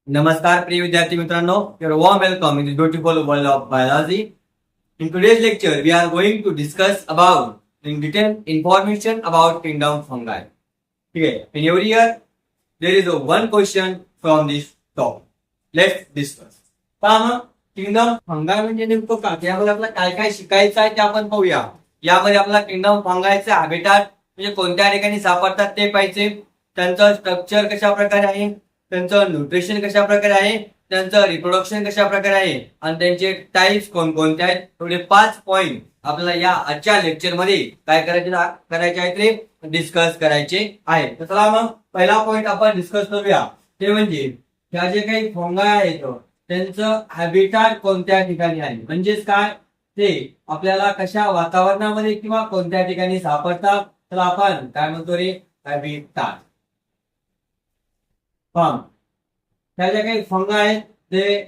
नमस्कार प्रिय विद्यार्थी मित्रांनो, your warm welcome in the beautiful world of biology. In today's lecture, we are going to discuss about in detail information about kingdom fungi. Okay, in every year there is a one question from this topic. Let's discuss. पहा kingdom फंगाय म्हणजे नेमकं काय? यामध्ये आपल्याला काय काय शिकायचं आहे ते आपण पाहूया. यामध्ये आपला किंगडम फंगायचे हॅबिटाट म्हणजे कोणत्या ठिकाणी सापडतात ते पाहिजे. त्यांचं स्ट्रक्चर कशा प्रकारे आहे, त्यांचं न्यूट्रिशन कशा प्रकारे आहे, त्यांचं रिप्रोडक्शन कशा प्रकारे आहे आणि त्यांचे टाइप्स कोणकोणते आहेत. थोडे 5 पॉइंट आपल्याला या आजच्या लेक्चर मध्ये काय करायचे आहेत ते डिस्कस करायचे आहे. तर चला मग पहिला पॉइंट आपण डिस्कस करूया. ते म्हणजे ह्या जे काही फंगाय आहेत त्यांचं हॅबिटाट कोणत्या ठिकाणी आहे, म्हणजेच काय ते आपल्याला कशा वातावरणामध्ये किंवा कोणत्या ठिकाणी सापडतात. तर आपण काय म्हणतो रे, हॅबिटाट. त्या ज्या काही फंगा आहेत ते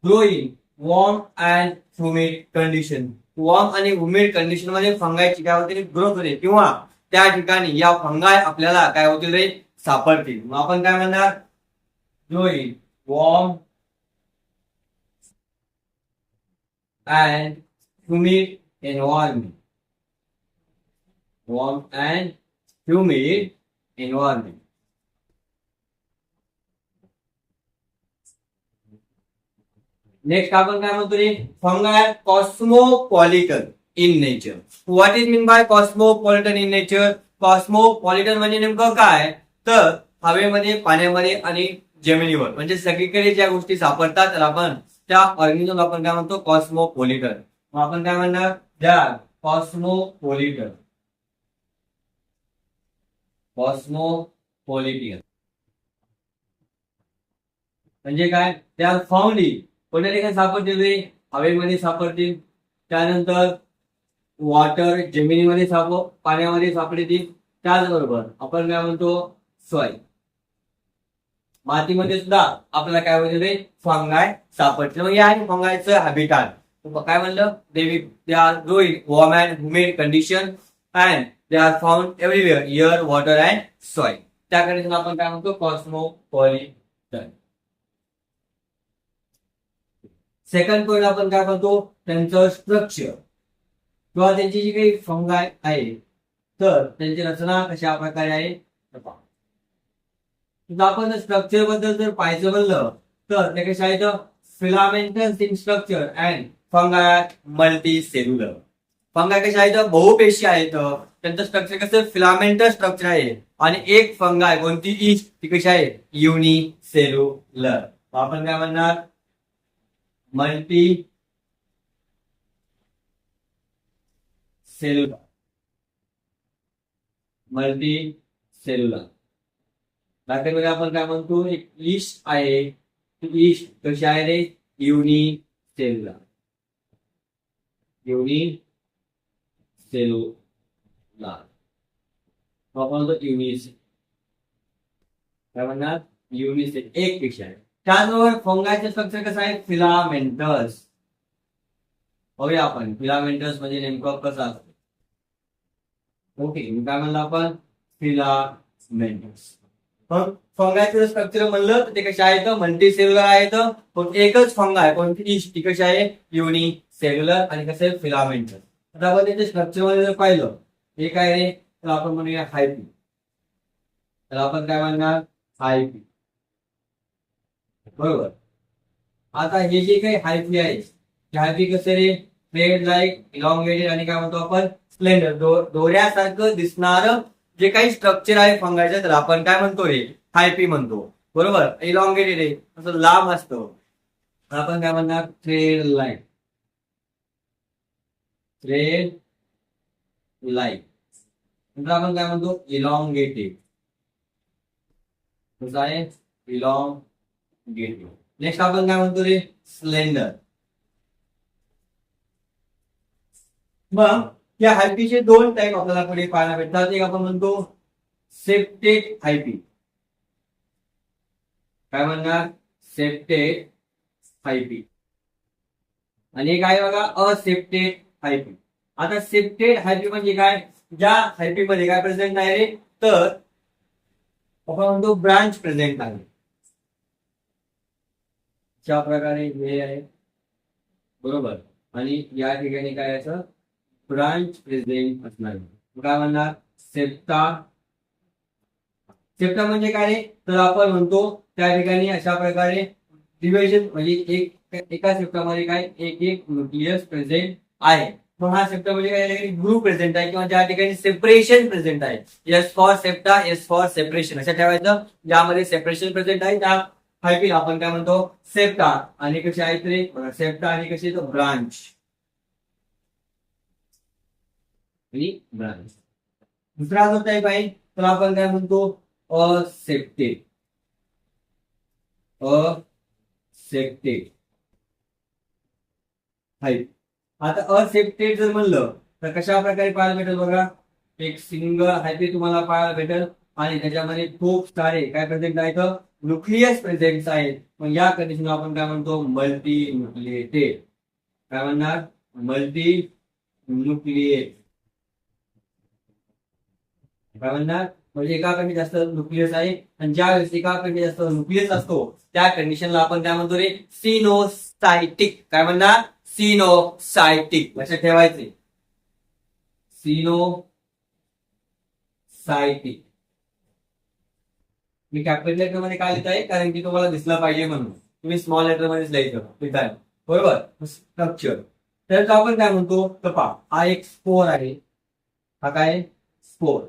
growing warm and humid condition. Warm आणि ह्युमिड कंडिशन मध्ये फंगायची काय होते, ग्रोथ होते किंवा त्या ठिकाणी या फंगाय आपल्याला काय होतील रे, सापडतील. मग आपण काय म्हणणार, growing warm and humid environment. Warm and humid environment. Next आपण काय म्हणतो रे, fungi cosmopolitan in nature. What is mean by cosmopolitan in nature? Cosmopolitan म्हणजे नेमकं काय, तर हवेमध्ये, पाण्यामध्ये आणि जमिनीवर म्हणजे सगळीकडे ज्या गोष्टी सापडतात तर आपण त्या ऑर्गॅनिझम आपण काय म्हणतो, कॉस्मोपॉलिटन. मग आपण काय म्हणणार, त्या कॉस्मोपॉलिटन. कॉस्मोपॉलिटन म्हणजे काय, त्या फाउंड कोणत्या ठिकाणी सापडतील रे, हवेमध्ये सापडतील, त्यानंतर वॉटर जमिनीमध्ये पाण्यामध्ये सापडतील, त्याचबरोबर आपण काय म्हणतो सॉइल, मातीमध्ये सुद्धा आपल्याला काय होईल रे, फंगाय सापडतील. मग या फंगायचं हॅबिटाट काय म्हणलं, they are growing warm and humid condition and they are found everywhere, air, water and soil. त्या कंडिशन आपण काय म्हणतो, कॉस्मोपॉलिटन. सेकंड पॉइंट आपण काय म्हणतो, त्यांचं स्ट्रक्चर किंवा त्यांची जी काही फंगाय आहे तर त्यांची रचना कशा प्रकारे आहे. आपण स्ट्रक्चर बद्दल जर पाहायचं म्हणलं तर ते कशा आहेत, filamentous in structure and फंगाय multi cellular. फंगाय कशा आहेत, बहुपेशी आहेत. त्यांचं स्ट्रक्चर कसं, फिलामेंटस स्ट्रक्चर आहे. आणि एक फंगाय कोणती इज, ती कशी आहे, युनिसेल्युलर. आपण काय म्हणणार, मल्टी सेल्युलर. मल्टी सेल्युलर दाखवण्यामध्ये आपण काय म्हणतो, एक लिस्ट आहे. लिस्ट कशी आहे रे, युनिसेल्युलर. युनिसेल्युलर आपण म्हणतो युनिसेल. काय म्हणणार, युनिसेल, एक पेशी आहे. त्याचबरोबर फंगायचं स्ट्रक्चर कसं आहे, फिलामेंटस. बघूया आपण फिलामेंटस म्हणजे नेमकं कसं असतं. ओके, काय म्हणलं आपण, फिलामेंटस. फंगायचं स्ट्रक्चर म्हणलं तर ते कसे आहेत, मल्टी सेल्युलर आहेत. पण एकच फंगाय कोणती, ती कशी आहे, युनिसेल्युलर आणि कसं आहे, फिलामेंटस. आता आपण त्याच्या स्ट्रक्चर मध्ये जर पाहिलं, हे काय रे, तर आपण म्हणूया हायपी. तर आपण काय म्हणणार, हायपी. बरोबर. आता हे जे काही हायफी आहे, हायफी कसे रे, थ्रेड लाईक, इलॉंगेटेड आणि काय म्हणतो आपण, स्प्लेंडर, दोऱ्यासारखं दिसणार जे काही स्ट्रक्चर आहे फंगायचं तर आपण काय म्हणतो रे, हायफी म्हणतो. बरोबर. इलॉंगेटेड आहे, असं लांब असतं, आपण काय म्हणणार, थ्रेड लाईक. थ्रेड लाईक नंतर आपण काय म्हणतो, इलॉंगेटेड. कसं आहे, इलॉंगेटेड. नेक्स्ट आपण काय म्हणतो रे, स्लेंडर. मग या हायपीचे दोन टाईप आपल्याला पुढे पाहायला भेटतात. एक आपण म्हणतो सेप्टेड हायपी. काय म्हणणार, सेप्टेड हायपी. आणि एक आहे बघा असेप्टेड हायपी. आता सेप्टेड हायपी म्हणजे काय, ज्या हायपी मध्ये काय प्रेझेंट आहे रे, तर आपण म्हणतो ब्रांच प्रेझेंट आहे. अशा प्रकारे हे आहे बरोबर. आणि या ठिकाणी काय याचं ब्रांच प्रेझेंट असणार. काय म्हणणार सेप्टा. सेप्टा म्हणजे काय रे, तर आपण म्हणतो त्या ठिकाणी अशा प्रकारे डिव्हिजन म्हणजे एका सेप्टामध्ये काय एक एक न्यूक्लियस प्रेझेंट आहे. मग हा सेप्टा म्हणजे काय ग्रुप प्रेझेंट आहे किंवा ज्या ठिकाणी सेपरेशन प्रेझेंट आहे. S for septa, S for separation असं ठेवायचं. ज्यामध्ये सेपरेशन प्रेझेंट आहे त्या हायपीला आपण काय म्हणतो सेप्टा. आणि कशी आहे तरी सेप्टा आणि कशी ब्रांच. ब्रांच दुसरा जो टाईप आहे तर आपण काय म्हणतो असेप्टेड. असेप्टेड हाय. आता असेप्टेड जर म्हणलं तर कशा प्रकारे पाहायला भेटेल बघा. एक सिंगल हायपी तुम्हाला पाहायला भेटेल आणि त्याच्यामध्ये खूप सारे काय प्रेझेंट आहेत न्यूक्लियस प्रेझेंट आहेत. मग या कंडिशनला आपण काय म्हणतो मल्टी न्यूक्लिएटेड. काय म्हणणार मल्टी न्यूक्लिएट. काय म्हणणार म्हणजे एकाकडे जास्त न्यूक्लियस आहे आणि ज्या वेळेस एकाकडे जास्त न्यूक्लियस असतो त्या कंडिशनला आपण काय म्हणतो रे सिनोसायटिक. काय म्हणणार सिनोसायटिक. लक्षात ठेवायचे सिनोसायटिक. मी कॅपिटल लेटर मध्ये काय लिहित आहे कारण की तुम्हाला दिसला पाहिजे म्हणून तुम्ही स्मॉल लेटर मध्येच लिहायचं बरोबर. स्ट्रक्चर तर आपण काय म्हणतो तर पहा हा एक स्पोर आहे. हा काय स्पोर.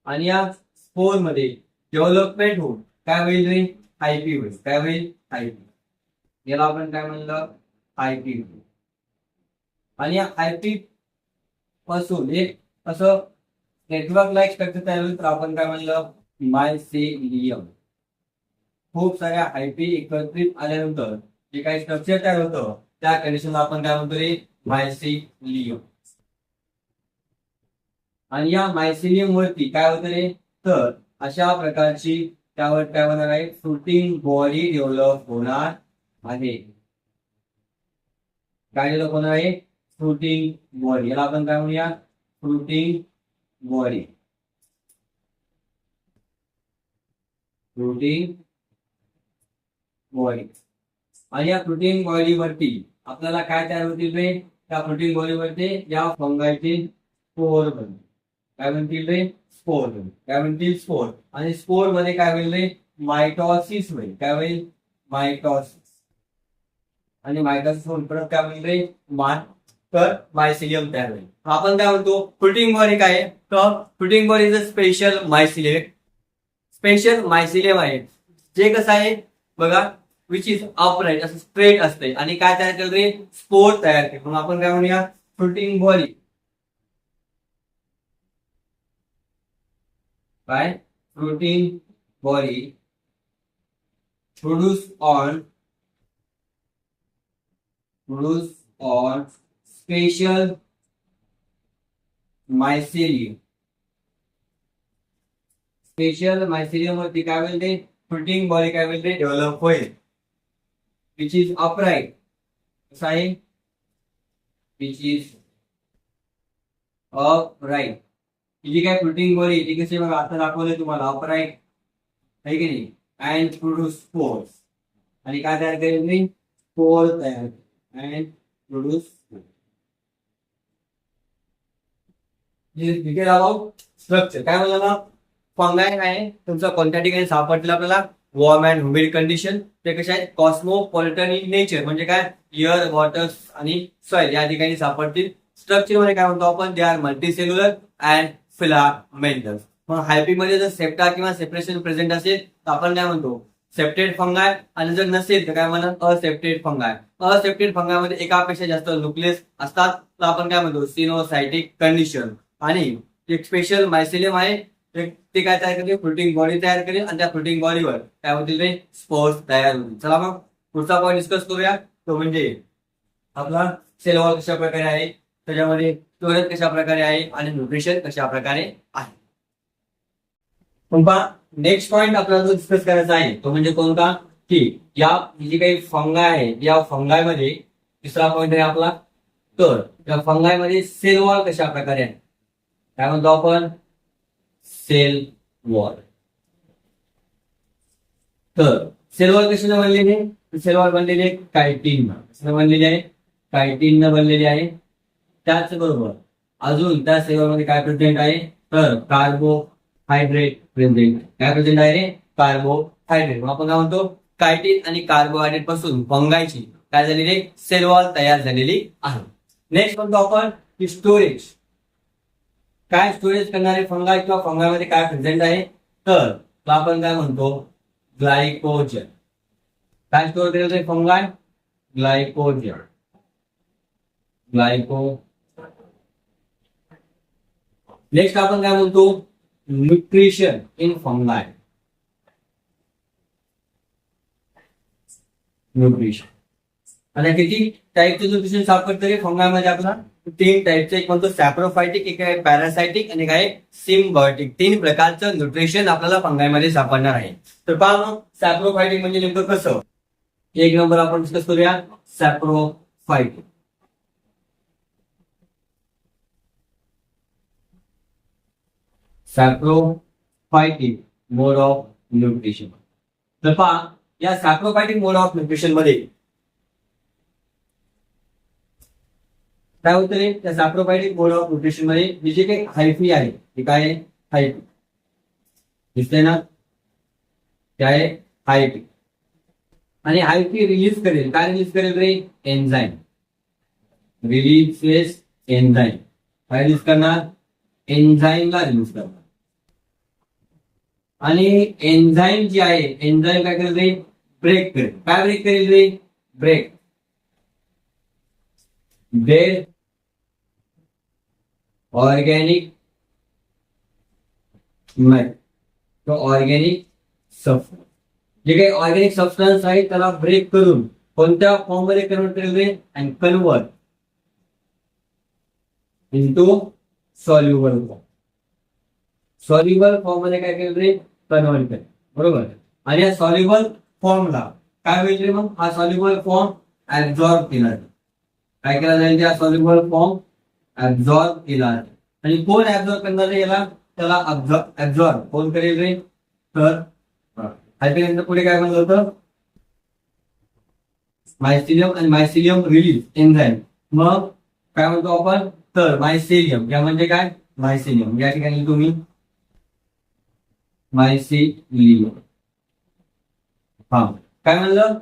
आणि या स्पोर मध्ये डेव्हलपमेंट होऊन काय होईल रे आयपी होईल. काय होईल आयपी. याला आपण काय म्हणलं आयपी. आणि या आयपी पासून एक असं नेटवर्क लाईक स्ट्रक्चर तयार होईल तर आपण काय म्हणलं मायसेलियम. खूप साऱ्या आयपी एकत्रित आल्यानंतर जे काही स्ट्रक्चर तयार होतं त्या कंडिशनला आपण काय म्हणतो रे मायसेलियम. आणि या मायसेलियम वरती काय होतं रे तर अशा प्रकारची त्यावर काय होणार आहे फ्रुटिंग बॉडी डेव्हलप होणार आहे. काय डेव्हलप होणार आहे फ्रुटिंग बॉडी. याला आपण काय म्हणूया फ्रुटिंग बॉडी. Fruiting body. आणि या फ्रुटिंग बॉडी वरती आपल्याला काय तयार होतील रे त्या फ्रुटिंग बॉडी वरती या फंगायचे स्पोर बनतील. काय म्हणतील रे स्पोर. काय म्हणतील स्पोर. आणि स्पोर मध्ये काय होईल रे मायटॉसिस होईल. काय होईल मायटॉसिस. आणि मायटॉसिस होऊन परत काय होईल रे तर मायसिलियम तयार होईल. आपण काय म्हणतो फ्रुटिंग बॉडी काय आहे तर fruiting body is a special mycelium. Special mycelium आहे जे कसं आहे बघा विच इज अपराईट असं स्ट्रेट असते आणि काय तयार केलं रे स्पोर तयार केलं. मग आपण काय म्हणूया फ्रुटिंग बॉडी. काय fruiting body produce on special mycelium. Special mycelium वरती काय होईल ते फ्रुटिंग बॉडी काय होईल ते डेव्हलप होईल. Which is upright. कसं आहे विच इज अपराईट. जी काय फ्रुटिंग बॉडी ती कशी बघा आता दाखवले तुम्हाला अपराईट आहे की नाही. And produce spores. आणि काय तयार करेल मी स्पोर तयार and produce. Detail about structure काय म्हणलं ना फंगाय आहे तुमचा कोणत्या ठिकाणी सापडतील आपल्याला वॉर्म अँड ह्युमिड कंडिशन. ते कसे आहेत कॉस्मोपॉलिटन इन नेचर म्हणजे काय एअर वॉटर आणि सॉइल या ठिकाणी सापडतील. स्ट्रक्चर मध्ये काय म्हणतो आपण they are multicellular and filamentous. मग हायपी मध्ये जर सेप्टा किंवा सेपरेशन प्रेझेंट असेल तर आपण काय म्हणतो सेप्टेड फंगाय. आणि जर नसेल तर काय म्हणतात असेप्टेड फंगाय. असेप्टेड फंगाय मध्ये एकापेक्षा जास्त न्यूक्लियस असतात तर आपण काय म्हणतो सिनोसायटिक कंडिशन. आणि एक स्पेशल मायसिलियम आहे ते काय तयार करेल फ्रुटिंग बॉडी तयार करेल आणि त्या फ्रुटिंग बॉडीवर काय होतील रे स्पोर्स तयार होतील. चला मग पुढचा पॉईंट डिस्कस करूया तो म्हणजे आपला सेल वॉल कशा प्रकारे आहे त्याच्यामध्ये स्टोरेज कशा प्रकारे आहे आणि न्यूट्रिशन कशा प्रकारे आहे. नेक्स्ट पॉईंट आपल्याला जो डिस्कस करायचा आहे तो म्हणजे कोणता की या जी काही फंगाय आहे या फंगाय मध्ये तिसरा पॉईंट आहे आपला तर या फंगाय मध्ये सेल वॉल कशा प्रकारे आहे. काय म्हणतो आपण सेल वॉल. तर सेल वॉल कशाने बनलेली सेल वॉल बनलेली आहे कायटिन बनलेली आहे, कायटिन बनलेली आहे. त्याचबरोबर अजून त्या सेल वॉल मध्ये काय प्रेझेंट आहे तर कार्बोहायड्रेट प्रेझेंट. काय प्रेझेंट आहे रे? कार्बोहायड्रेट. आपण काय म्हणतो कायटिन आणि कार्बोहायड्रेट पासून फंगायची काय झालेली आहे सेल वॉल तयार झालेली आहे. नेक्स्ट म्हणतो आपण की स्टोरेज. काय स्टोरेज करणारे फंगाय किंवा फंगामध्ये काय प्रेझेंट आहे तर आपण काय म्हणतो ग्लायकोजन. काय स्टोअर केलेलं आहे फंगाय? ग्लायकोजन. नेक्स्ट आपण काय म्हणतो न्यूट्रिशन इन फंगाय. न्यूट्रिशन. आणि किती टाईपचे न्यूट्रिशन सापडतं रे फंगामध्ये आपला? 3 टाईपचे. एक म्हणतो सॅप्रोफायटिक, एक आहे पॅरासायटिक आणि काय सिम्बायोटिक. 3 प्रकारचं न्यूट्रिशन आपल्याला फंगायमध्ये सापडणार आहे. तर पहा मग सॅप्रोफायटिक म्हणजे नेमकं कसं? एक नंबर आपण डिस्कस करूया सॅप्रोफायटिक. सॅप्रोफायटिक मोड ऑफ न्यूट्रिशन. तर पहा या सॅप्रोफायटिक मोड ऑफ न्यूट्रिशन मध्ये काय होतं रे त्या सॅप्रोफायटिक मोड ऑफ न्यूट्रिशन मध्ये जे काही हायफी आहे ते काय आहे हायफी दिसतंय ना, काय आहे हायफी. आणि हायफी रिलीज करेल काय रिलीज करेल रे एन्झाईम. Release enzyme. काय रिलीज करणार? एन्झाईमला रिलीज करणार. आणि एन्झाईम जी आहे एन्झाईम काय करेल रे ब्रेक करेल. काय ब्रेक करेल रे? Break dead organic organic substance. जे काही ऑर्गॅनिक सबस्टन्स आहे त्याला ब्रेक करून कोणत्या फॉर्म मध्ये कन्वर्ट करेल रे? And convert into soluble form. Soluble form मध्ये काय केलं रे कन्वर्ट करेल. बरोबर. आणि या सॉल्युबल फॉर्मला काय होईल रे मग? हा सॉल्युबल फॉर्म ऍब्झॉर्ब केला जाईल. काय केला जाईल? त्या सॉल्युबल फॉर्म ऍब्झॉर्ब केला जाईल. आणि कोण ऍब्झॉर्ब करणार रे याला? त्याला ऍब्झॉर्ब कोण करेल रे तर हायपेनंतर पुढे काय म्हणलं होतं मायसिलियम आणि मायसिलियम रिलीज एन्झाईम. मग काय म्हणतो आपण तर मायसिलियम. या म्हणजे काय मायसिलियम. या ठिकाणी तुम्ही मायसिलियम हा काय म्हणलं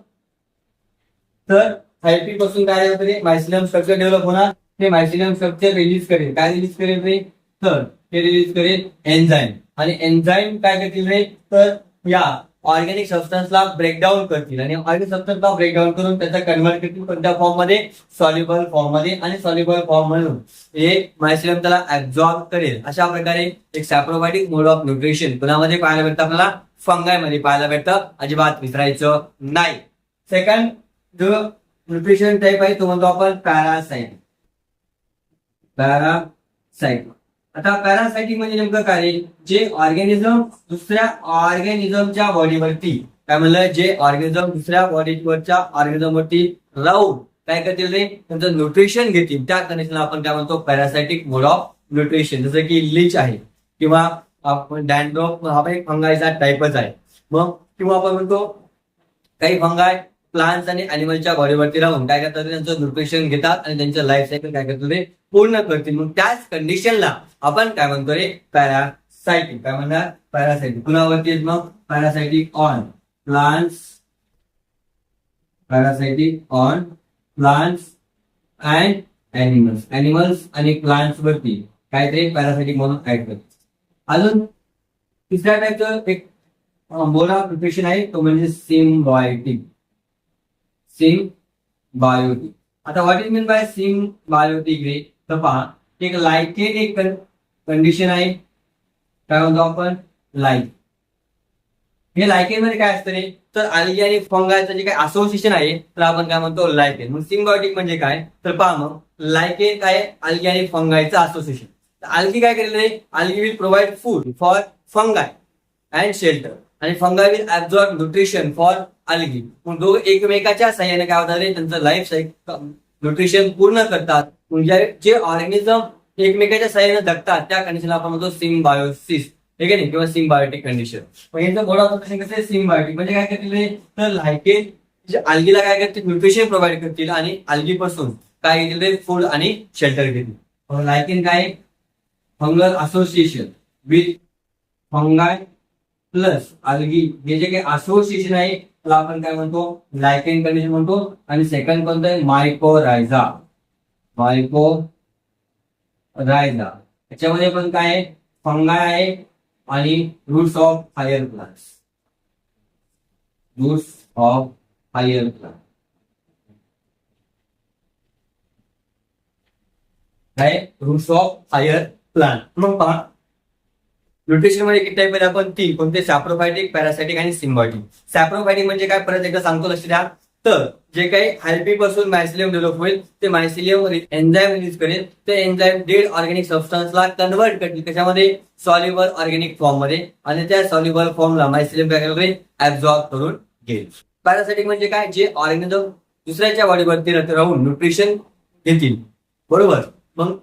तर हायपी पासून काय होतं रे मायसिलियम स्ट्रक्चर डेव्हलप होणार. ते मायसिलियम स्ट्रक्चर रिलीज करेल. काय रिलीज करेल रे तर ते रिलीज करेल एन्झाईम. आणि एन्झाईम काय करतील रे तर या ऑर्गॅनिक सबस्टन्सला ब्रेकडाऊन करतील. आणि ऑर्गॅनिक सबस्टन्सला ब्रेकडाऊन करून त्याचा कन्वर्ट करतील कोणत्या फॉर्म मध्ये? सॉल्युबल फॉर्म मध्ये. आणि सॉल्युबल फॉर्म म्हणून हे मायसिलियम त्याला ऍब्झॉर्ब करेल. अशा प्रकारे एक सॅप्रोफायटिक मोड ऑफ न्यूट्रिशन कोणामध्ये पाहायला भेटतं आपल्याला? फंगाय मध्ये पाहायला भेटतं. अजिबात विसरायचं नाही. सेकंड जो न्यूट्रिशन टाईप आहे तो म्हणतो आपण पॅरासाइट. पॅरासाइट. आता पॅरासाइटिक म्हणजे नेमकं काय? जे ऑर्गॅनिझम दुसऱ्या ऑर्गॅनिझमच्या बॉडीवरती काय म्हणलं जे ऑर्गॅनिझम दुसऱ्या बॉडीवरच्या ऑर्गॅनिझम वरती राहून काय करतील रे त्यांचं न्यूट्रिशन घेतील. त्या कंडिशनला आपण काय म्हणतो पॅरासाइटिक मोड ऑफ न्यूट्रिशन. जसं की लीच आहे किंवा आपण डॅन्ड्रॉफ हा एक फंगायचा टाईपच आहे. मग किंवा आपण म्हणतो काही फंगाय प्लांट्स आणि अॅनिमलच्या बॉडीवरती राहून काय करतात त्यांचं न्यूट्रिशन घेतात आणि त्यांचं लाईफ सायकल काय करतात ते पूर्ण करतील. मग त्याच कंडिशनला आपण काय म्हणतो रे पॅरासाइटिक. काय म्हणणार पॅरासाइटिक. कुणावरती मग पॅरासाइटिक on plants. पॅरासाइटिक on plants and animals. Animals आणि प्लांट्स वरती काय ते पॅरासाइटिक म्हणून ऍड करतात. अजून तिसऱ्या टाईपचं एक मोड ऑफ न्यूट्रिशन आहे तो म्हणजे सिम्बायोटिक. सिम्बायोटिक. आता what is mean by symbiotic रे तर पहा एक लायकेन एक कंडिशन आहे. काय म्हणतो आपण लाईक. हे लायकेन मध्ये काय असतं रे तर अल्गी आणि फंगायचं जे काही असोसिएशन आहे तर आपण काय म्हणतो लायकेन. मग सिम्बायोटिक म्हणजे काय तर पहा मग लायकेन काय अल्गी आणि फंगायचं असोसिएशन. अल्गी काय करेल रे algae will provide food for fungi and shelter आणि fungi will absorb nutrition for algae. मग दोघं एकमेकाच्या सहाय्याने काय होणार रे त्यांचं लाईफ सायकल न्यूट्रिशन पूर्ण करतात. म्हणजे जे ऑर्गॅनिझम एकमेकाच्या सहाय्याने जगतात त्या कंडिशनला आपण म्हणतो सिम्बायोसिस. ठीक आहे नाही किंवा सिम्बायोटिक कंडिशन. मग यांचं मोड ऑफ न्यूट्रिशन कसं आहे सिम्बायोटिक म्हणजे काय करतील रे तर लायकेन अल्गीला काय करतील, न्यूट्रिशन प्रोव्हाइड करतील आणि अल्गीपासून काय घेतील, फूड आणि शेल्टर घेतील. लायकेन काय, fungal association with फंगाय plus algae, हे जे काही असोसिएशन आहे त्याला आपण काय म्हणतो, लायकेन कंडिशन म्हणतो. आणि सेकंड कोणतं आहे, मायकोरायझा. मायकोरायझा याच्यामध्ये पण काय आहे, फंगाय आहे आणि roots of higher plants. Roots of higher plant काय, रूट्स ऑफ हायर प्लांट. मग पहा न्यूट्रिशन मध्ये किती टाईप आहेत, आपण तीन. कोणते, सॅप्रोफायटिक, पॅरासायटिक आणि सिम्बायोटिक. सॅप्रोफायटिक म्हणजे काय, परत एकदा सांगतो, लक्ष द्या. तर जे काही हायपी पासून मायसिलियम डेव्हलप होईल, ते मायसिलियम एन्झाईम रिलीज करेल. ते एन्झाईम डेड ऑर्गॅनिक सबस्टन्सला कन्वर्ट करतील त्याच्यामध्ये, सॉल्युबल ऑर्गॅनिक फॉर्म मध्ये, आणि त्या सॉल्युबल फॉर्मला मायसिलियम काय ऍब्झॉर्ब करून घेईल. पॅरासायटिक म्हणजे काय, जे ऑर्गॅनिझम दुसऱ्याच्या बॉडीवरती राहून न्यूट्रिशन घेतील. बरोबर. मग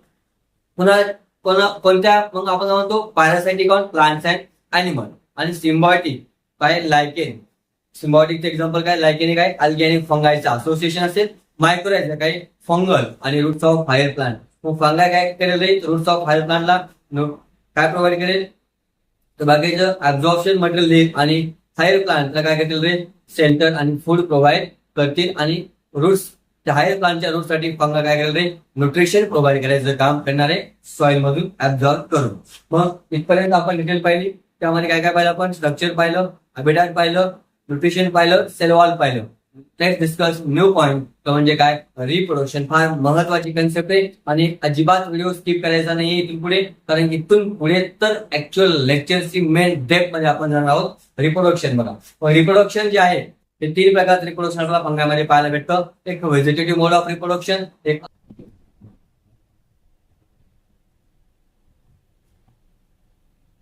पुन्हा कोणत्या, मग आपण म्हणतो parasitic on plants and animal. आणि सिम्बायोटिक काय, लायकेन. सिम्बायोटिकचे एक्झाम्पल काय, लायकेन काय, अल्गी आणि फंगायचं असोसिएशन असेल. मायक्रोरायझा काय, फंगल आणि रूट्स ऑफ हायर प्लांट. मग फंगाय काय करेल, रूट्स ऑफ हायर प्लांटला काय प्रोव्हाइड करेल, तर बाकीचं ऍब्झॉर्प्शन मटेरियल देईल. आणि हायर प्लांटला काय करतील रे, शेल्टर आणि फूड प्रोव्हाइड करतील. आणि रूट्स, त्या हायर प्लांटच्या रूट साठी फंगा काय करेल रे, न्यूट्रिशन प्रोव्हाइड करायचं काम करणारे, सॉइल मधून ऍब्झॉर्ब करून. मग इथपर्यंत आपण डिटेल पाहिली. त्यामध्ये काय काय पाहिलं आपण, स्ट्रक्चर पाहिलं, हॅबिटॅट पाहिलं, न्यूट्रिशन पाहिलं, सेल वॉल पाहिलं. नेक्स्ट डिस्कस न्यू पॉइंट, तो म्हणजे काय, रिप्रोडक्शन. फार महत्वाची कन्सेप्ट आहे आणि अजिबात व्हिडिओ स्किप करायचा नाही इथून पुढे, कारण इथून पुढे तर ऍक्च्युअल लेक्चरची मेन डेप्थ मध्ये आपण जाणार आहोत. रिप्रोडक्शन बघा, रिप्रोडक्शन जे आहे ते तीन प्रकारचं रिप्रोडक्शन आपल्याला फंगामध्ये पाहायला भेटतं. एक व्हेजिटेटिव्ह मोड ऑफ रिप्रोडक्शन, एक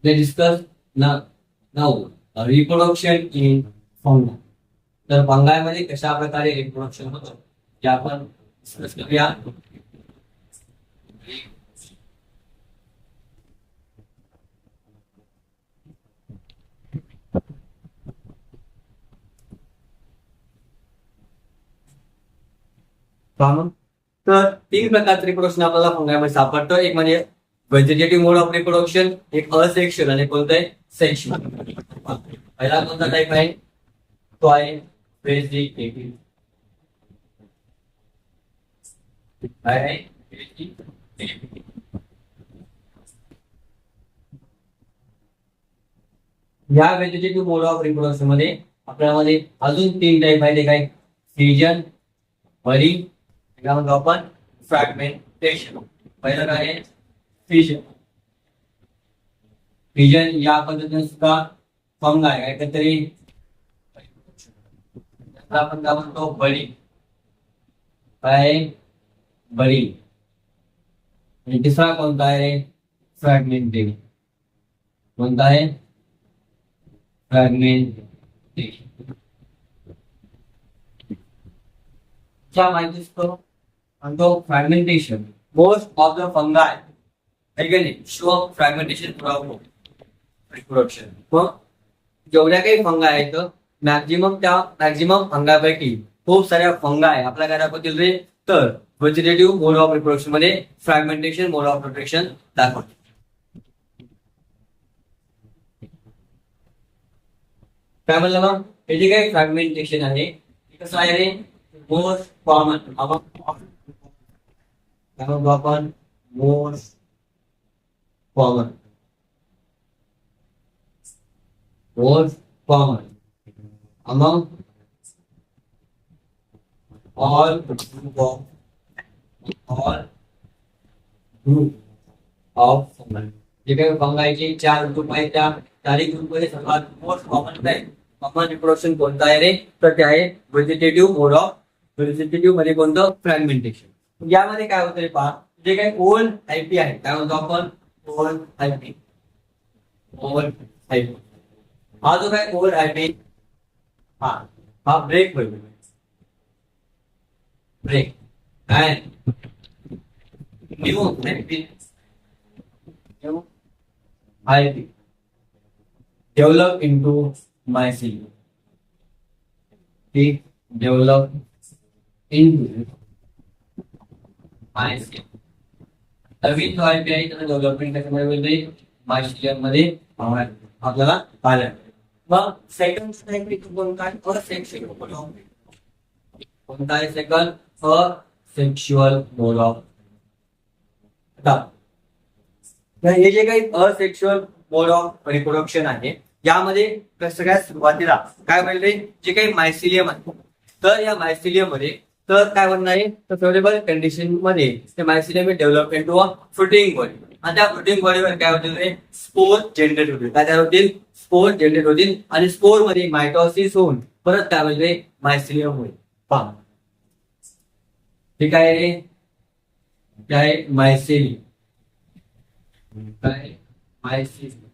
डिस्कस नाऊ रिप्रोडक्शन इन फंगा. तर फंगामध्ये कशा प्रकारे रिप्रोडक्शन होतं ते आपण डिस्कस करूया. तर तीन प्रकारचं रिप्रोडक्शन आपल्याला फंगामध्ये सापडतं. एक म्हणजे व्हेजिटेटिव्ह मोड ऑफ रिप्रोडक्शन, एक असेक्शुअल आणि कोणतं आहे, सेक्शुअल. पहिला कोणता टाईप आहे, तो आहे व्हेजिटेटिव्ह. या व्हेजिटेटिव्ह मोड ऑफ रिप्रोडक्शन मध्ये आपल्यामध्ये अजून तीन टाईप आहे. ते काय, फ्युजन, बरिंग, काय म्हणतो आपण, फ्रॅगमेंटेशन. पहिलं काय आहे, फ्युजन. फ्युजन या पद्धतीने सुद्धा फंगाय काय काहीतरी आपण काय म्हणतो, बरिंग. काय, बरिंग. आणि तिसरा कोणता आहे, फ्रॅगमेंटेशन. कोणता आहे, फ्रॅगमेंटेशन. क्या माहिती तो fragmentation, most of the फंगाय show fragmentation reproduction. मग जेवढ्या काही फंगा आहेत मॅक्झिमम फंगापैकी खूप साऱ्या फंगाय आपल्या काय दाखवतील रे, तर व्हेजिटेटिव्ह मोड ऑफ रिप्रोडक्शन मध्ये फ्रॅगमेंटेशन मोड ऑफ रिप्रोडक्शन दाखवतील. काय म्हणलं मग, हे जे काही फ्रॅगमेंटेशन आहे कसं आहे रे, मोस्ट कॉमन. काय म्हणतो आपण, most common. Most common among all group of fungi. जे काही फंगायचे चार ग्रुप आहेत त्या चारही ग्रुप मध्ये सर्वात मोस्ट कॉमन आहे, कॉमन रिप्रोडक्शन कोणतं आहे रे, तर ते आहे व्हेजिटेटिव्ह मोड ऑफ. व्हेजिटेटिव्ह मध्ये कोणतं, फ्रॅगमेंटेशन. यामध्ये काय होतं पहा, जे काही ओल्ड आयपी आहे, काय म्हणतो आपण, ओल्ड आयपी. ओल्ड आयपी हा जो काय ओल्ड आयपी, हा ब्रेक होईल. Break and new IP develop into mycelium. ठीक, डेव्हलप इन मायसिलियम. नवीन जो आयपी आहे त्याचं डेव्हलपमेंट कशामध्ये होईल? मायसिलियम मध्ये आपल्याला पाहायला. मग सेकंड टाइप कोणता आहे? Asexual mode of. कोणता आहे सेकंड? Asexual mode of. हे जे काही असेक्शुअल मोड ऑफ रिप्रोडक्शन आहे यामध्ये सगळ्यात सुरुवातीला काय म्हणले, जे काही मायसिलियम आहे तर या मायसिलियम मध्ये तर काय म्हणणार आहे, तर फेवरेबल कंडिशन मध्ये ते mycelium develop into a fruiting body. आणि त्या फ्रुटिंग बॉडीवर काय होतील? स्पोर जनरेट होतील. काय तयार होतील? स्पोर जनरेट होतील. आणि स्पोर मध्ये मायटॉसिस होऊन परत काय म्हणजे मायसिलियम होईल. पहा ठीक आहे. काय मायसिलियम काय मायसिलियम.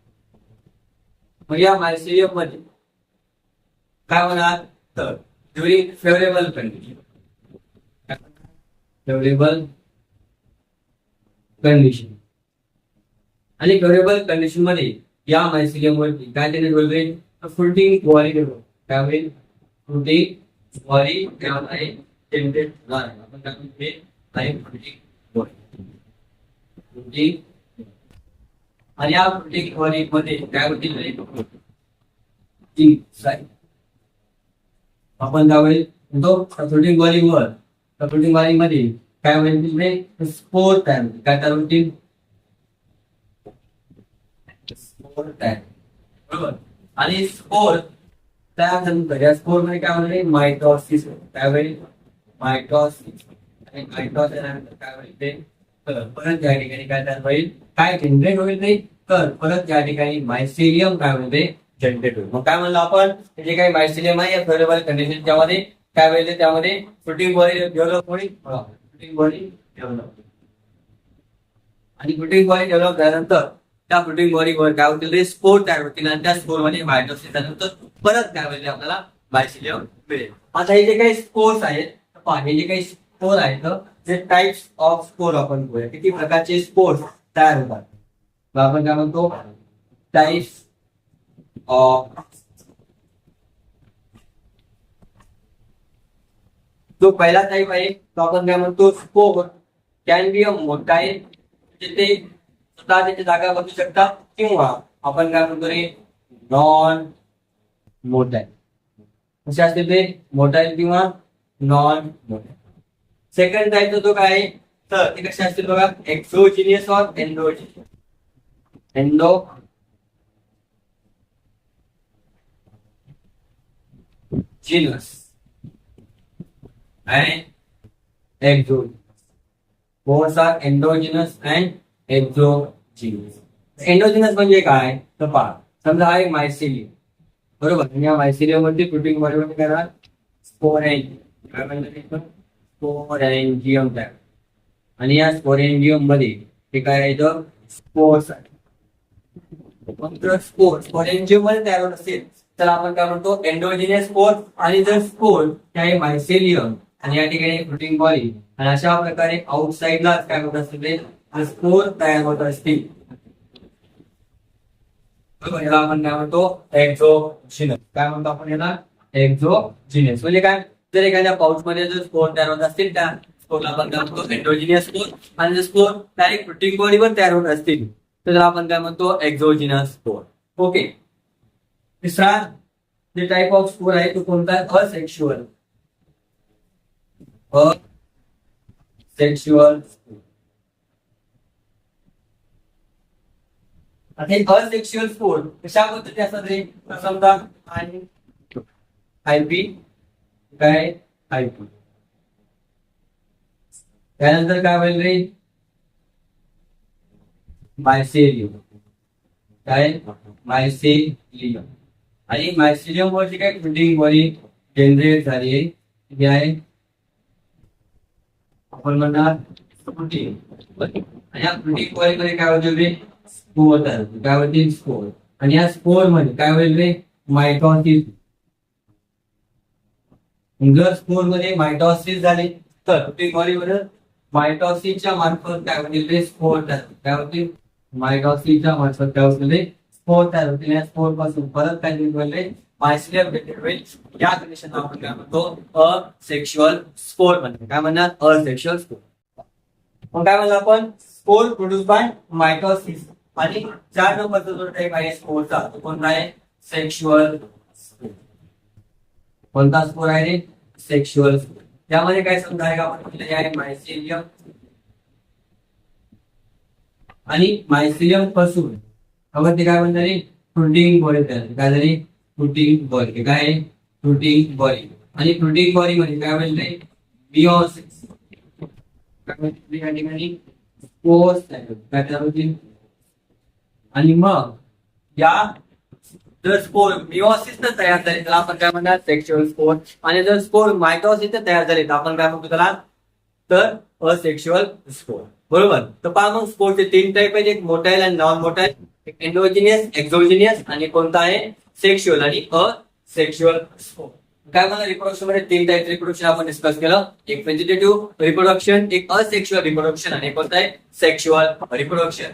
मग या मायसिलियम मध्ये काय होणार, तर during favourable condition, favourable condition आणि फेवरेबल कंडिशन मध्ये या मायसिलियम वरती काय जनरेट होईल? Fruiting body develop. काय होईल? फ्रुटिंग बॉडी जनरेट होणार. आपण काय म्हणतो आहे फ्रुटिंग बॉडी. फ्रुटिंग आणि या फ्रुटिंग बॉडी मध्ये काय होतील? आपण काय होईल तो फ्रुटिंग बॉडी वर, फ्रुटिंग बॉडी मध्ये काय होईल? स्पोर तयार होतील. काय तयार होतील? स्पोर तयार. बरोबर. आणि स्पोर तयार झाल्यानंतर या स्पोर मध्ये काय होईल? मायटॉसिस. काय होईल? मायटॉसिस. आणि मायटॉसिस झाल्यानंतर काय होईल? ते परत या ठिकाणी काय तयार होईल? काय जनरेट होईल? ते तर परत या ठिकाणी मायसिलियम काय होईल? ते जनरेट होईल. मग काय म्हणलं आपण, जे काही मायसिलियम आहे या फेवरेबल कंडिशन त्यामध्ये काय होईल? त्यामध्ये फ्रुटिंग बॉडी डेव्हलप होईल. Fruiting body develop. आणि फ्रुटिंग बॉडी डेव्हलप झाल्यानंतर त्या फ्रुटिंग बॉडीवर काय होतील? स्पोर तयार होतील. आणि त्या स्पोर मध्ये मायटॉसिस झाल्यानंतर परत काय होईल? आपल्याला मायसिलियम मिळेल. आता हे जे काही स्पोर्स आहेत, हे जे काही स्पोर आहेत जे टाइप्स ऑफ स्पोर आपण बोलूया. किती प्रकारचे स्पोर्स तयार होतात? आपण काय म्हणतो? Types of. जो पहिला टाइप आहे तो आपण काय म्हणतो? Spore can be a motile. ते स्वतः त्याची जागा बदलू शकतात. किंवा आपण काय म्हणतो रे नॉन मोटाईल. कसे असते ते? मोटाईल किंवा नॉन मोटाईल. सेकंड टाइप तो काय आहे, तर ते कसे असतील बघा? एक्सोजिनियस और endogenous. Endogenous and exogenous. Both are endogenous and exogenous. Endogenous म्हणजे काय, तर पहा समजा हा एक मायसिलियम. बरोबर. आणि या मायसिलियम मध्ये प्रोटीन बॉडीमध्ये काय राहणार? स्पोरेंजियम. काय म्हणतात? स्पोरेंजियम तयार. आणि या स्पोरेंजियम मध्ये हे काय राहायचं? स्पोर्स आहे. जर स्पोरेंजियम मध्ये तयार होत असेल तर आपण काय म्हणतो? एंडोजिनियस स्पोर. आणि जर स्पोर हे मायसिलियम आणि या ठिकाणी फ्रुटिंग बॉडी आणि अशा प्रकारे आउटसाइडला काय होत असतील? स्पोर तयार होत असतील. याला आपण काय म्हणतो? एक्झोजिनस. काय म्हणतो आपण याला? एक्झोजिनस. म्हणजे काय, जर एखाद्या पाऊच मध्ये जर स्पोर तयार होत असतील त्या स्पोरला आपण काय म्हणतो? एंडोजिनियस स्पोर. आणि जर स्पोर डायरेक्ट फ्रुटिंग बॉडीवर तयार होत असतील तर आपण काय म्हणतो? एक्झोजिनस स्पोर. ओके. तिसरा जे टाइप ऑफ स्पोर आहे तो कोणता आहे? असेक्शुअल. असेक्शुअल. आता हे असेक्शुअल स्पोर कशा पद्धती असतात रे? समजा आयपी काय आयपी. त्यानंतर काय होईल रे? मायसिलियम. काय? मायसिलियम. आणि मायसिलियम वरची काय फ्रुटिंग बॉडी जनरेट झाली आहे आहे आपण म्हणणार फ्रुटिंग. आणि या फ्रुटिंग बॉडी मध्ये काय होईल रे? स्पोर तयार होतील. काय होतील? स्पोर. आणि या स्पोर मध्ये काय होईल रे? मायटॉसिस. जर स्पोर मध्ये मायटॉसिस झाले तर फ्रुटिंग बॉडी मध्ये मायटॉसिसच्या मार्फत काय होतील रे? स्पोर तयार. काय होतील? मायटॉसिसच्या मार्फत काय होतील रे? स्पोर तयार होतील. या स्पोर पासून परत काय होईल रे? मायसिलियम जनरेट होईल. या कंडिशनला आपण काय म्हणतो असेक्शुअल स्पोर म्हणतो. काय म्हणणार असेक्शुअल स्पोर. मग काय म्हणलं आपण स्पोर प्रोड्यूस बाय मायटोसिस. आणि 4 नंबरचा जो टाइप आहे स्पोरचा तो कोणता आहे सेक्शुअल स्पोर. कोणता स्पोर आहे रे सेक्शुअल स्पोर. त्यामध्ये काय समजा का आपण म्हटलं आहे मायसिलियम आणि मायसिलियम पासून आपण ते काय म्हणणार रे फ्रुटिंग बॉडी तयार. काय झाली फ्रुटिंग बॉडी. काय फ्रुटिंग बॉडी. आणि फ्रुटिंग बॉडी मध्ये काय म्हणते मिओसिस. काय म्हणते या ठिकाणी स्पोर्स काय तयार होतील. आणि मग या जर स्पोर मिओसिस तयार झाले तर आपण काय म्हणणार सेक्शुअल स्पोर. आणि जर स्पोर मायटोसिस तयार झाले तर आपण काय म्हणतो त्याला तर असेक्शुअल स्पोर. बरोबर. तर पहा मग स्पोरचे 3 टाईप आहेत. एक मोटाईल आणि नॉन मोटाईल. एक एंडोजिनियस एक्झोजिनियस आणि कोणता आहे सेक्शुअल आणि असेक्शुअल स्पोर. काय म्हणा रिप्रोडक्शन मध्ये 3 टाईप रिप्रोडक्शन आपण डिस्कस केलं. एक व्हेजिटेटिव्ह रिप्रोडक्शन, एक असेक्शुअल रिप्रोडक्शन आणि कोणता आहे सेक्शुअल रिप्रोडक्शन.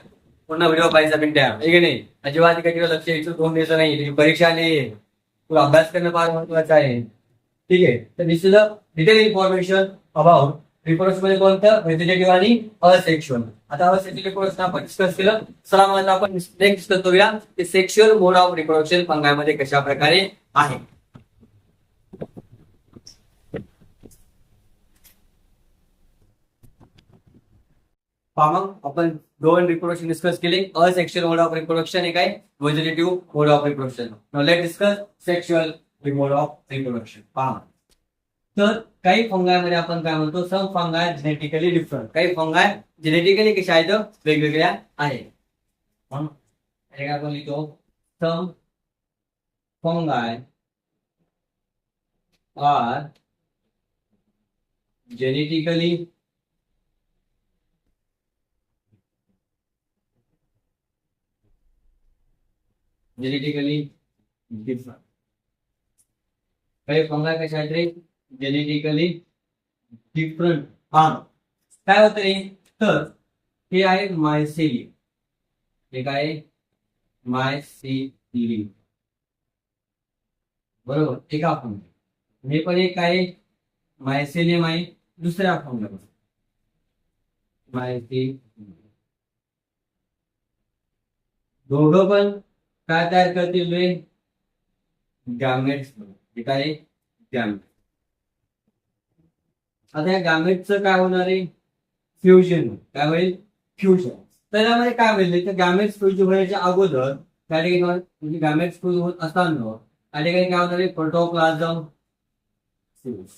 पुन्हा व्हिडिओ पाहिजे आपण त्या आहे नाही अजिबात काही लक्ष द्यायचं 2 दिवस नाही. परीक्षा आली तुला अभ्यास करणं फार महत्वाचं आहे. ठीक आहे. तर this is the detail information about reproduction मध्ये कोणतं व्हेजिटेटिव्ह आणि असेक्शुअल. आता असेक्शुअल रिप्रोडक्शन आपण डिस्कस केलं. चला मग आपण नेक्स्ट डिस्कस करूया की सेक्शुअल मोड ऑफ रिप्रोडक्शन फंगायमध्ये कशा प्रकारे आहे. मग आपण 2 रिप्रोडक्शन डिस्कस केले. असेक्शुअल मोड ऑफ रिप्रोडक्शन एक आहे vegetative mode of reproduction. Now let discuss sexual mode of reproduction. पहा तर काही फंगायमध्ये आपण काय म्हणतो सम फंगाय जेनेटिकली डिफरंट. काही फंगाय जेनेटिकली कशा आहेत वेगवेगळ्या आहेत. म्हणून आपण लिहितो सम फंगाय आर जेनेटिकली डिफरंट. काही फंगाय कशा आहेत रे जेनेटिकली डिफरंट. काय होतं रे तर हे आहे मायसेलियम. हे काय मायसेलियम बरोबर एका फंगा. हे पण एक आहे मायसेलियम आहे दुसऱ्या फंगा मायसेलियम. दोघं पण काय तयार करतील रे गॅमेट्स. हे काय गॅमेट. आता या गॅमेटचं काय होणार आहे फ्युजन. काय होईल फ्युजन. तर यामध्ये काय होईल तर गॅमेट्स फ्युज होण्याच्या अगोदर त्या ठिकाणी म्हणजे गॅमेट्स फ्युज होत असताना त्या ठिकाणी काय होणार आहे प्रोटोप्लाझम फ्यूज.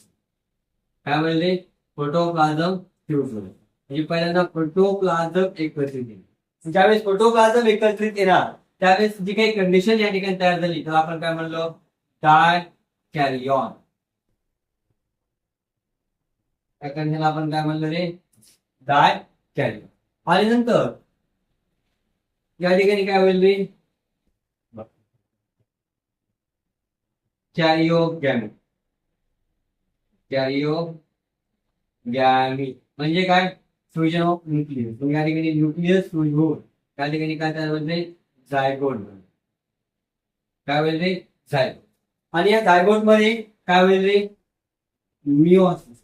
काय म्हणले प्रोटोप्लाझम फ्यूज होईल. म्हणजे पहिल्यांदा प्रोटोप्लाझम एकत्रित येईल. ज्यावेळेस प्रोटोप्लाझम एकत्रित येणार त्यावेळेस जी काही कंडिशन या ठिकाणी तयार झाली तर आपण काय म्हणलो डाय कॅरियॉन. त्या कंडिशनला आपण काय म्हणलं रे डाय कॅरियॉन. आणि नंतर या ठिकाणी काय होईल रे कॅरियोगॅमिट. कॅरियोगॅमिट म्हणजे काय फ्युजन ऑफ न्यूक्लियस. या ठिकाणी न्यूक्लियस फ्यूज होऊन त्या ठिकाणी काय तयार होईल झायगोट. काय होईल रे झायगोट. आणि या झायगोट मध्ये काय होईल रे मिओसिस.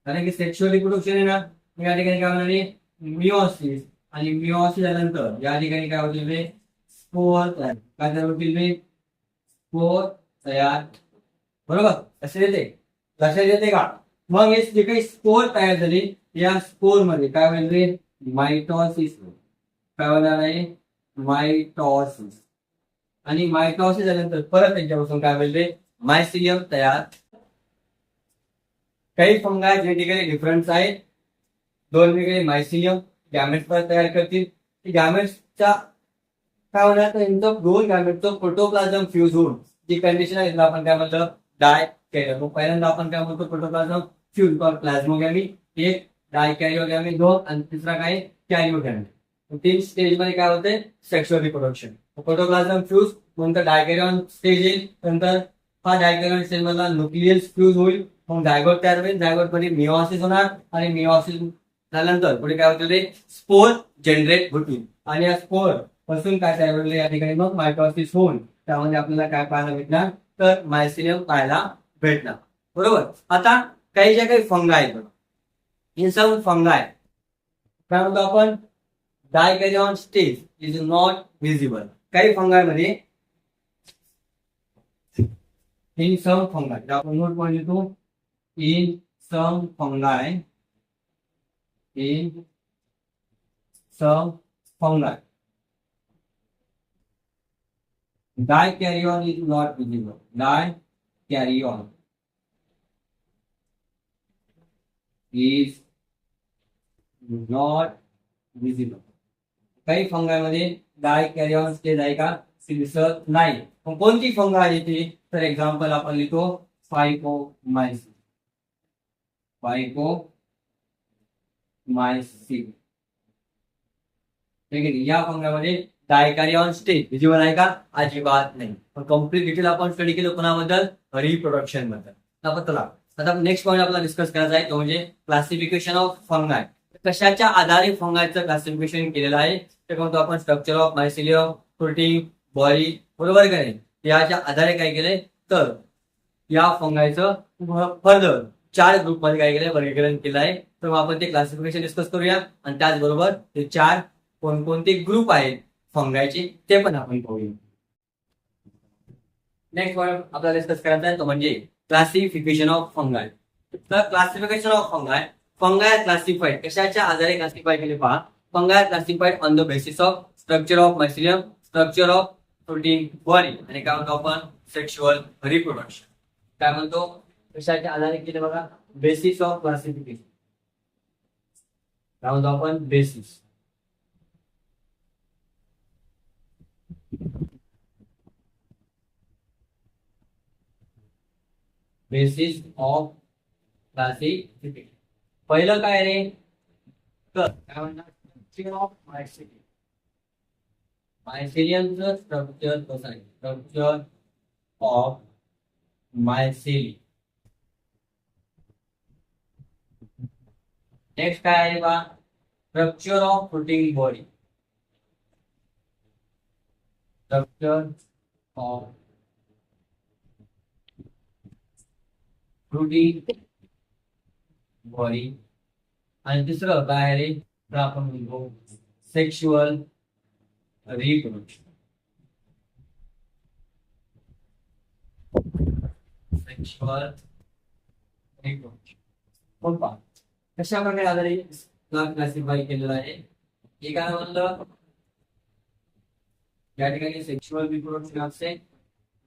कारण की सेक्शुअल रिप्रोडक्शन आहे ना या ठिकाणी काय होणार आहे मिओसिस. आणि मिओसिस झाल्यानंतर या ठिकाणी काय होतील रे स्पोर तयार. काय तयार होतील रे स्पोर तयार. बरोबर कसे येते लक्षात येते का. मग हे जे काही स्पोर तयार झाले या स्पोर मध्ये काय होईल रे मायटोसिस. काय होणार आहे मायटोसिस. आणि मायटोसिस झाल्यानंतर परत त्यांच्यापासून काय होईल रे मायसिलियम तयार. काही फंगाय जेनेटिकली डिफरंट आहेत. 2 वेगळे मायसिलियम गॅमेट्स तयार करतील. गॅमेट्सच्या काय होणार तर 2 गॅमेटचं प्रोटोप्लाझम फ्यूज होऊन जी कंडिशन आहे त्याला आपण काय म्हणतो डाय कॅरियर. पहिल्यांदा आपण काय म्हणतो प्रोटोप्लाझम फ्यूज किंवा प्लाझ्मोगॅमी. एक डाय कॅरियोगॅमी 2 आणि तिसरा काय कॅरियोगॅमी. 3 स्टेज मध्ये काय होते सेक्शुअल रिप्रोडक्शन. प्रोटोप्लाझम फ्यूज नंतर डायकॅरियॉन स्टेज येईल. नंतर हा डायकॅरियॉन स्टेज मधला न्यूक्लियस फ्यूज होईल. मग झायगोट तयार होईल. झायगोट मध्ये मिओसिस होणार आणि मिओसिस झाल्यानंतर पुढे काय होतील रे स्पोर जनरेट होतील. आणि या स्पोर पासून काय तयार होईल या ठिकाणी मग मायटोसिस होऊन त्यामध्ये आपल्याला काय पाहायला भेटणार तर मायसिलियम पाहायला भेटणार. बरोबर. आता काही ज्या काही फंगाय आहेत, इन सम फंगाय काय म्हणतो आपण, dikaryon stage is not visible. काही फंगाय मध्ये इन सम फंगाय आपण नोट पॉइंट लिहितो, in some fungi, in some fungi dikaryon is not visible. Dikaryon is not visible. काही फंगामध्ये डायकॅरियॉन स्टेज आहे का, दिसत नाही. मग कोणती फंग आहे ती, तर एक्झाम्पल आपण लिहितो फायकोमायसिन. फायकोमायसिन ठीक आहे. या फंगामध्ये डायकॅरियॉन स्टेज विजिबल आहे का, अजिबात नाही. पण कम्प्लीट डिटेल आपण स्टडी केलं कोणाबद्दल, रिप्रोडक्शन बद्दल. आता नेक्स्ट पॉईंट आपल्याला डिस्कस करायचा आहे तो म्हणजे क्लासिफिकेशन ऑफ फंगाय. कशाच्या आधारे फंगायचं क्लासिफिकेशन केलेलं आहे ते म्हणतो आपण structure of mycelium, protein, body. बरोबर का नाही. याच्या आधारे काय केलंय तर या फंगायचं फर्दर 4 ग्रुपमध्ये काय केलंय, वर्गीकरण केलं आहे. तर मग आपण ते क्लासिफिकेशन डिस्कस करूया आणि त्याचबरोबर ते 4 कोणकोणते ग्रुप आहेत फंगायचे ते पण आपण पाहूया. नेक्स्ट पॉईंट आपल्याला डिस्कस करायचा आहे तो म्हणजे क्लासिफिकेशन ऑफ फंगाय. तर classification of fungi, fungi classified कशाच्या आधारे क्लासिफाय केले पहा. Fungi classified on the basis of structure of mycelium, structure of protein, body आणि काय म्हणतो आपण सेक्शुअल रिप्रोडक्शन. काय म्हणतो कशाच्या आधारे केले बघा, बेसिस ऑफ क्लासिफिकेशन. काय म्हणतो आपण बेसिस, बेसिस ऑफ क्लासिफिकेशन. पहिलं काय रे, तर काय म्हणतात स्ट्रक्चर ऑफ मायसिलियम. मायसिलियमचं स्ट्रक्चर कसं आहे, स्ट्रक्चर ऑफ मायसिलियम. नेक्स्ट काय आहे बा, structure of protein body. Structure of protein body. आणि तिसरं काय आहे रे, तर आपण म्हणतो सेक्शुअल रिप्रोडक्शन. सेक्शुअल रिप्रोडक्शन कोण पहा कशा प्रकारे आधारे क्लासिफाय केलेलं आहे. हे काय म्हणलं, या ठिकाणी सेक्शुअल रिप्रोडक्शन असते,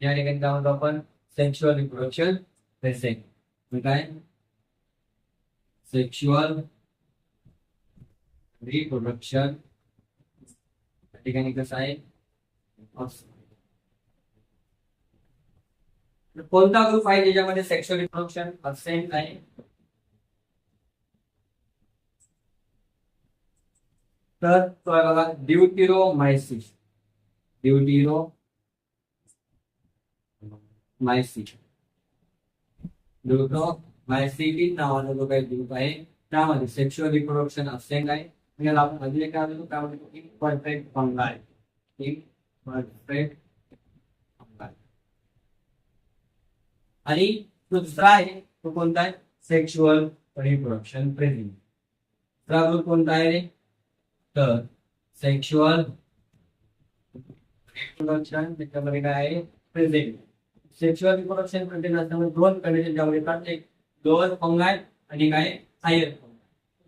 या ठिकाणी काय म्हणतो आपण सेक्शुअल रिप्रोडक्शन प्रेझेंट. काय सेक्शुअल रिप्रोडक्शन ठिकाणी कसं आहे, कोणता ग्रुप आहे ज्याच्यामध्ये सेक्शुअल रिप्रोडक्शन अब्सेंट आहे, तर तो आहे बघा ड्यूटेरोमायसिस. ड्यूटेरोमायसिस नावाचा जो काही ग्रुप आहे त्यामध्ये सेक्शुअल रिप्रोडक्शन अब्सेंट आहे. याला आपण अजून काय म्हणतो, काय म्हणतो इम्परफेक्ट फंगाय. इम्परफेक्ट फंगाय. आणि तो दुसरा आहे तो कोणता आहे, सेक्शुअल रिप्रोडक्शन प्रेझेंट. दुसरा ग्रुप कोणता आहे रे, तर सेक्शुअल रिप्रोडक्शन त्याच्यामध्ये काय आहे प्रेझेंट. सेक्शुअल रिप्रोडक्शन प्रेझेंट असल्यामुळे 2 कंडिशन त्यामध्ये येतात, एक लोअर फंगाय आणि काय हायर फंगाय.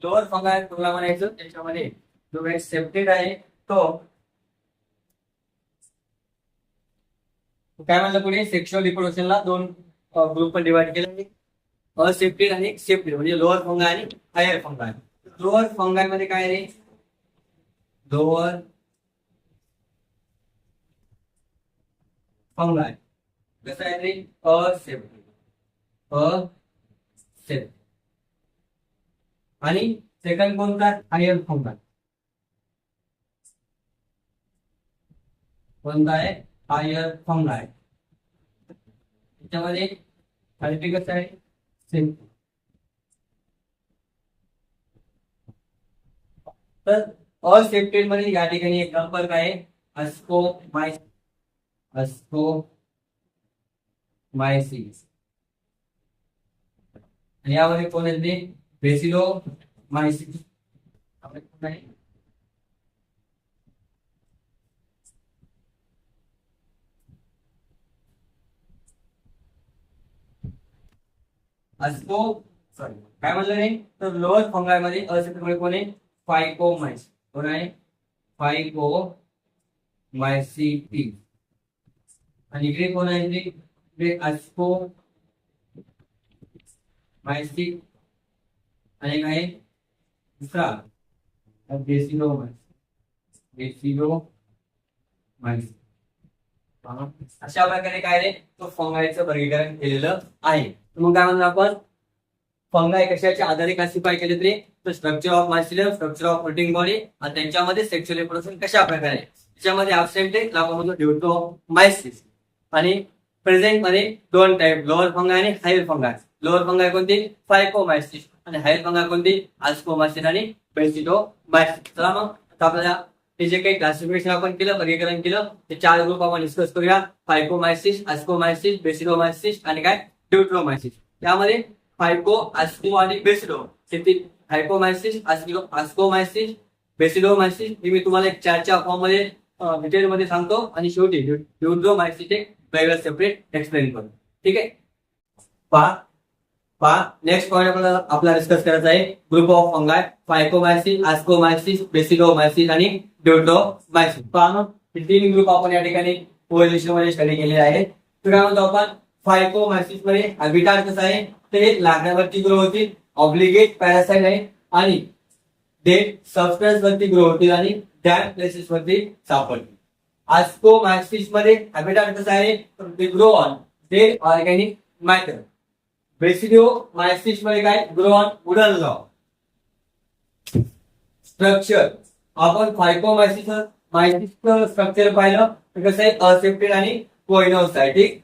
लोअर फंगाय तुला म्हणायचं त्याच्यामध्ये जो काही सेप्टेड आहे तो काय म्हणलं पुढे, सेक्शुअल रिप्रोडक्शनला 2 ग्रुप मध्ये डिवाइड केले, असेप्टेड आणि सेप्टेड म्हणजे लोअर फंगाय आणि हायर फंगाय. लोअर फंगाय मध्ये काय रे, लोअर फंगाय कसं आहे रे, असेप्टेड आणि सेकंड कोणता हायर फंगाय. कोणता आहे हायर फंगाय, त्याच्यामध्ये क्वालिटी कसं आहे सिम्पल. तर असेप्टेड मध्ये या ठिकाणी एक नंबर काय आहे, अस्कोमायसिस. मायसिस. आणि यामध्ये कोण येते बेसिलो मायसिस. अस्को सॉरी काय म्हणलं नाही तर लोअर फंगाय मध्ये असेप्टेबल कोण आहे फायकोमायसिस. कोण आहे फायकोमायसिटी. आणि इकडे कोण आहे इकडे अस्को मायसिस. आणि काय दुसरा बेसिलो मायसिस. अशा प्रकारे काय रे तो फंगायचं वर्गीकरण केलेलं आहे. मग काय म्हणतो आपण फंगाय कशाच्या आधारे क्लासिफाय केले तरी तर structure of mycelium, structure of floating body आणि त्यांच्यामध्ये सेक्शुअल रिप्रोडक्शन कशा प्रकारे त्याच्यामध्ये ऍब्सेंट आहे आपण ड्यूटोमायसिस. आणि प्रेझेंट मध्ये दोन टाइप लोअर फंगाय आणि हायर फंगाय. लोअर फंगाय कोणती फायकोमायसिस आणि हायर फंगाय कोणती आस्कोमायसिस आणि बेसिलोमायसिस. चला मग आता आपल्याला हे जे काही क्लासिफिकेशन आपण केलं वर्गीकरण केलं ते चार ग्रुप आपण डिस्कस करूया. फायकोमायसिस, आस्कोमायसिस, बेसिलोमायसिस आणि काय ड्यूट्रोमायसिस. त्यामध्ये फायको, आस्को आणि बेसिलो हे हायपोमायसिस, आस्कोमायसिस, बेसिलोमायसिस हे मी तुम्हाला एक चारच्या फॉर्म मध्ये डिटेल मध्ये सांगतो आणि शेवटी ड्यूट्रोमायसिस एक वेगळं सेपरेट एक्सप्लेन करतो. ठीक आहे. पहा नेक्स्ट पॉईंट आपल्याला डिस्कस करायचा आहे ग्रुप ऑफ फंगाय फायकोमायसिस, आस्कोमायसिस, बेसिलोमायसिस आणि ड्यूट्रोमायसिस. पहा हे तीन ग्रुप आपण या ठिकाणी कोरिलेशन मध्ये स्टडी केलेले आहेत. तर काय म्हणतो आपण फायकोमायसिस मध्ये हॅबिटाट कसं आहे ते लाकडावरती ग्रो होतील, ऑब्लिगेट पॅरासाइट आहे आणि डेड सबस्टन्स वरती ग्रो होतील आणि डॅम्प प्लेसेस वरती सापडतील. आस्कोमायसिस मध्ये हॅबिटाट कसं आहे ते grow on dead organic matter. Basidiomycetes मध्ये काय grow on wooden log. Structure आपण फायकोमायसिस स्ट्रक्चर पाहिलं तर कसं आहे असेप्टेड आणि कोइनोसायटिक.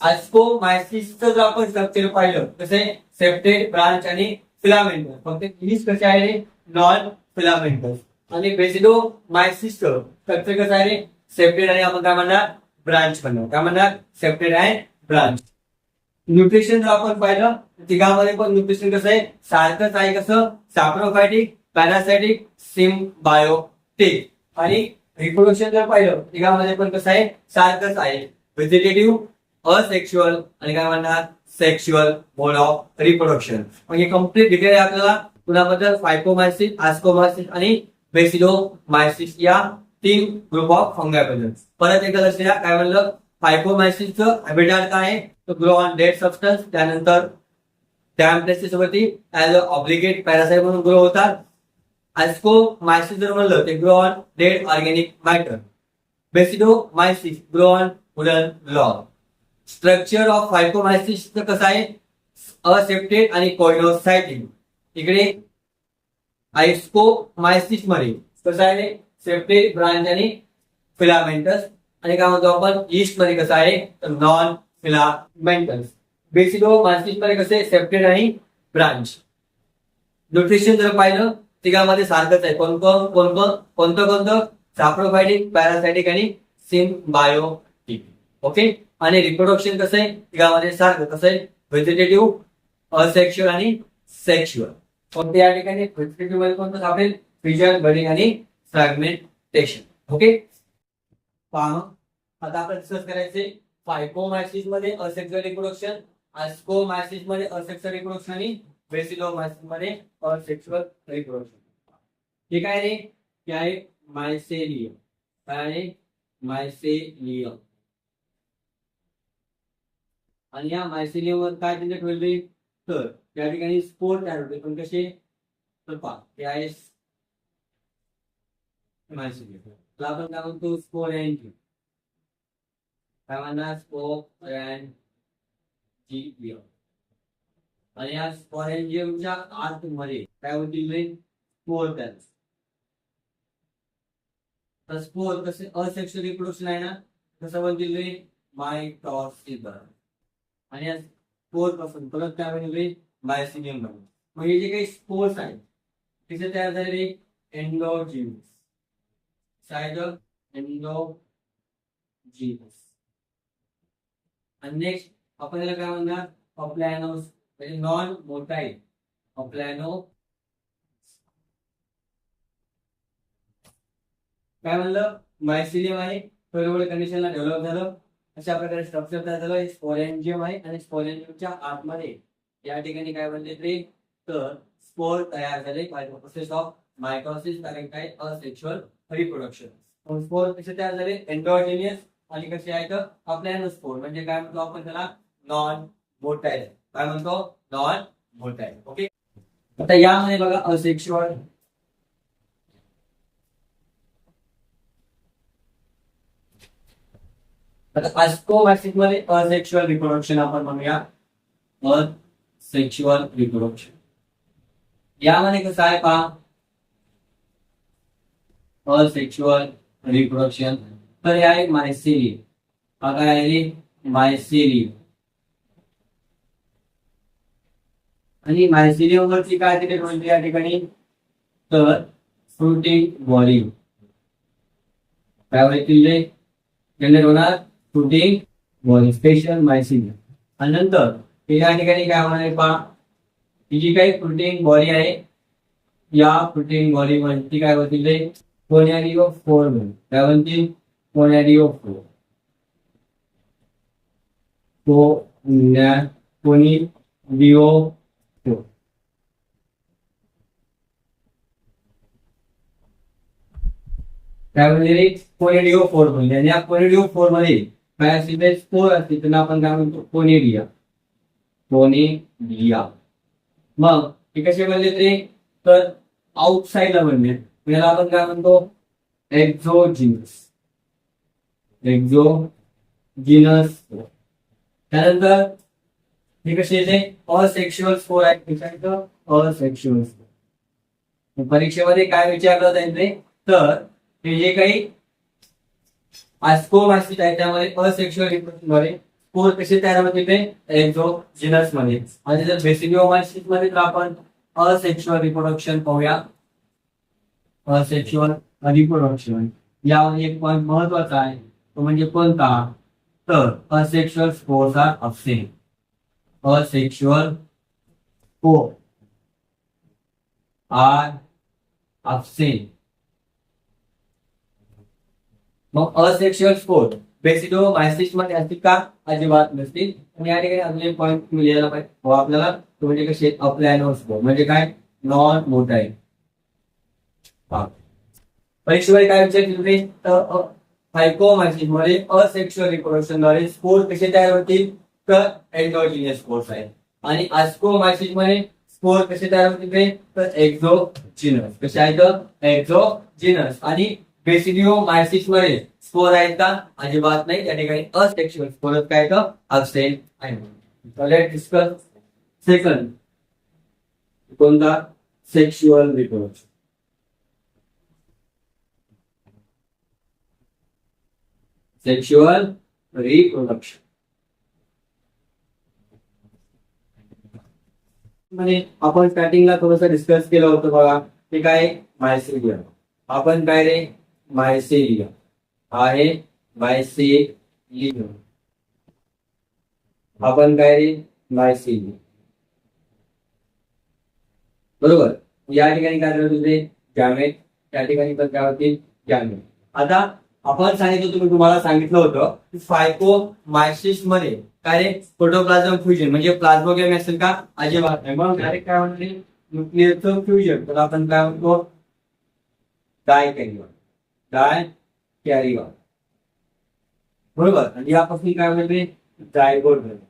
आस्कोमायसिसचं जर आपण स्ट्रक्चर पाहिलं कसं आहे सेप्टेड, ब्रांच आणि फिलामेंटस. फक्त हीच कसे आहे नॉन फिलामेंटस. आणि बेसिलोमायसिसचं स्ट्रक्चर कसं आहे सेप्टेड आणि आपण काय म्हणणार ब्रांच म्हणणार. काय म्हणणार सेप्टेड अँड ब्रांच. न्यूट्रिशन जर आपण पाहिलं तिघामध्ये पण न्यूट्रिशन कसं आहे सारखंच आहे. कसं सॅप्रोफायटिक, पॅरासायटिक, सिम्बायोटिक. आणि रिप्रोडक्शन जर पाहिलं तिघामध्ये पण कसं आहे सारखंच आहे व्हेजिटेटिव्ह, असेक्शुअल आणि काय म्हणणार सेक्शुअल मोड ऑफ रिप्रोडक्शन. म्हणजे कम्प्लीट डिटेल आहे आपल्याला कुणाबद्दल फायकोमायसिस, आस्कोमायसिस आणि बेसिलोमायसिस या तीन ग्रुप ऑफ फंगाय बद्दल. परत एकदा लक्ष द्या काय म्हणलं फायकोमायसिसचं हॅबिटाट काय आहे तो ग्रो ऑन डेड सबस्टन्स. त्यानंतर डॅम्प प्लेसेस वरती ऍज अ ऑब्लिगेट पॅरासाइट म्हणून ग्रो होतात. आस्कोमायसिस जर म्हणलं ते grow on dead organic matter. Basidiomycetes grow on wooden log. Structure of phycomycetes कसं आहे असेप्टेड आणि कोइनोसायटिक. इकडे आस्कोमायसिस मध्ये कसं आहे सेप्टेड, ब्रांच आणि फिलामेंटस. आणि काय म्हणतो आपण ईस्ट मध्ये कसं आहे नॉन फिलामेंटस. बेसिलोमायसिस मध्ये कसे सेप्टेड आणि ब्रांच. न्यूट्रिशन जर पाहिलं तिघामध्ये सारखंच आहे. कोणतं सॅप्रोफायटिक, पॅरासायटिक आणि सिम्बायोटिक. ओके. आणि रिप्रोडक्शन कसं आहे तिघामध्ये सारखं कसं आहे व्हेजिटेटिव्ह, असेक्शुअल आणि सेक्शुअल. कोणत्या या ठिकाणी व्हेजिटेटिव्ह मध्ये कोणतं सापडेल फिजन, बडिंग आणि फ्रॅगमेंटेशन. ओके. पहा आता आपण डिस्कस करायचे फायकोमायसिस मध्ये असेक्सुअल रिप्रोडक्शन, आस्कोमायसिस मध्ये असेक्सुअल रिप्रोडक्शन आणि बेसिलोमायसिस मध्ये असेक्सुअल रिप्रोडक्शन. हे काय रे हे आहे मायसेलियम. काय आहे मायसेलियम. आणि या मायसेलियम वर काय त्यांचे ठेवले तर त्या ठिकाणी स्पोर तयार होते. पण कसे तर पहा हे आहे मायसेलियम. आपण काय म्हणतो स्पोर अँड काय म्हणणार स्पोरॅन्जियम. आणि या स्पोरॅन्जियमच्या आतमध्ये काय होतील स्पोर तयार. तर स्पोर कसे असेक्शुअल रिप्रोडक्शन आहे ना कसं बनतील मायटॉसिस. आणि या स्पोर पासून परत काय बनले मायसिलियम बनले. मग हे जे काही स्पोर्स आहेत तिथे तयार झालेले एंडोजिनस. एंडोजिनस. आणि नेक्स्ट आपण याला काय म्हणणार, अप्लॅनोस म्हणजे नॉन मोटाईल अप्लॅनो. काय म्हणलं, मायसिलियम आहे, फेवरेबल कंडिशनला डेव्हलप झालं. अशा प्रकारे स्ट्रक्चर तयार झालं. स्पोरेंजियम आहे आणि स्पोरेंजियमच्या आतमध्ये या ठिकाणी काय बनले ते, तर स्पोर तयार झाले by the process of mitosis, कारण काय असेक्शुअल रिप्रोडक्शन. स्पोर कसे तयार झाले, एंडोजिनियस, आणि कसे आहेत अप्लॅनो स्पोर, म्हणजे काय म्हणतो आपण त्याला, नॉन मोटाईल. काय म्हणतो, नॉन मोटाईल. ओके, आता यामध्ये बघा असेक्शुअल, आता अस्कोमॅसिस मध्ये असेक्शुअल रिप्रोडक्शन आपण म्हणूया, असेक्शुअल रिप्रोडक्शन. यामध्ये कसं आहे पहा, असेक्शुअल रिप्रोडक्शन, तर हे आहे मायसिलियम. हा काय आहे, मायसिलियम. आणि मायसिलियम वरती काय दिले म्हणजे या ठिकाणी, तर फ्रुटिंग व्हॉल्यूम काय होईल, जनरेट होणार फ्रुटिंग व्हॉल्यूम, स्पेशल मायसिलियम. आणि नंतर या ठिकाणी काय होणार आहे पहा, ही जी काही फ्रुटिंग बॉडी आहे, या फ्रुटिंग बॉडी मध्ये काय होतील, कोनॅडिओफोर, काय म्हणतील, कोनॅडिओफोर, कोनॅडिओफोर. काय म्हणजे कोनेडिओफोर म्हणजे, आणि या कोनेडिओफोर मध्ये काय असतील, स्पोर असतील, त्यांना आपण काय म्हणतो, कोनेडिया. कोनेडिया. मग हे कसे बनले ते, तर आउटसाइडला बनले, याला आपण काय म्हणतो, एक्झोजिनस. एक्झोजिनस. त्यानंतर हे कसे येते, असेक्शुअल स्पोर आहे, असेक्शुअल स्पोर. परीक्षेमध्ये काय विचारलं जाईल तर, हे जे काही आस्कोमॅसिस आहे त्यामध्ये असेक्शुअल रिप्रोडक्शन मध्ये स्पोर कसे तयार होते ते, एक्झोजिनस मध्ये. आणि जर बेसिलिओमायसिस मध्ये तर आपण असेक्शुअल रिप्रोडक्शन पाहूया. असेक्शुअल रिप्रोडक्शन यामध्ये एक पॉईंट महत्वाचा आहे, तो म्हणजे कोणता, तर asexual spores are absent. Asexual spore are absent. मग असेक्शुअल स्पोर बेसिलिओमायसिस मध्ये असतील का, अजिबात नसतील. आणि या ठिकाणी अजून एक पॉईंट लिहायला पाहिजे आपल्याला, तो म्हणजे कसे, अप्लॅनो स्पोर म्हणजे काय, नॉन मोटाईल. परीक्षेमध्ये काय विचारले, तर फायकोमायसिस मध्ये असेक्शुअल रिप्रोडक्शन द्वारे स्पोर कसे तयार होतील, तर एंडोजिनियस स्पोर्स आहेत. आणि आस्कोमायसिस मध्ये स्पोर कसे तयार होतील, तर एक्झोजिनस. कसे आहेत, एक्झोजिनस. आणि बेसिलिओमायसिस मध्ये स्पोर आहेत का, अजिबात नाही. त्या ठिकाणी असेक्शुअल स्पोर काय तर अब्सेंट आहे. लेट्स डिस्कस सेकंड, कोणता, सेक्शुअल रिप्रोडक्शन. सेक्शुअल रिप्रोडक्शन म्हणजे आपण स्टार्टिंगला थोडंसं डिस्कस केलं होतं बघा, ते काय, मायसिलियम. आपण काय रे, मायसिलियम आहे, मायसिलियम. आपण काय रे, मायसिलियम, बरोबर. या ठिकाणी काय करत होते, गॅमेट. त्या ठिकाणी पण काय होतील, गॅमेट. आता आपण सांगितलं, तुम्हाला सांगितलं होतं की फायकोमायसिस मध्ये काय रे, प्रोटोप्लाझम फ्युजन म्हणजे प्लाझ्मोगॅम असेल का, अजिबात नाही. मग डायरेक्ट काय म्हणते, न्यूक्लियसचं फ्युजन, तर आपण काय म्हणतो, डायकॅरियॉन. डायकॅरियॉन, बरोबर. आणि यापासून काय म्हणते, जायगोट बनते.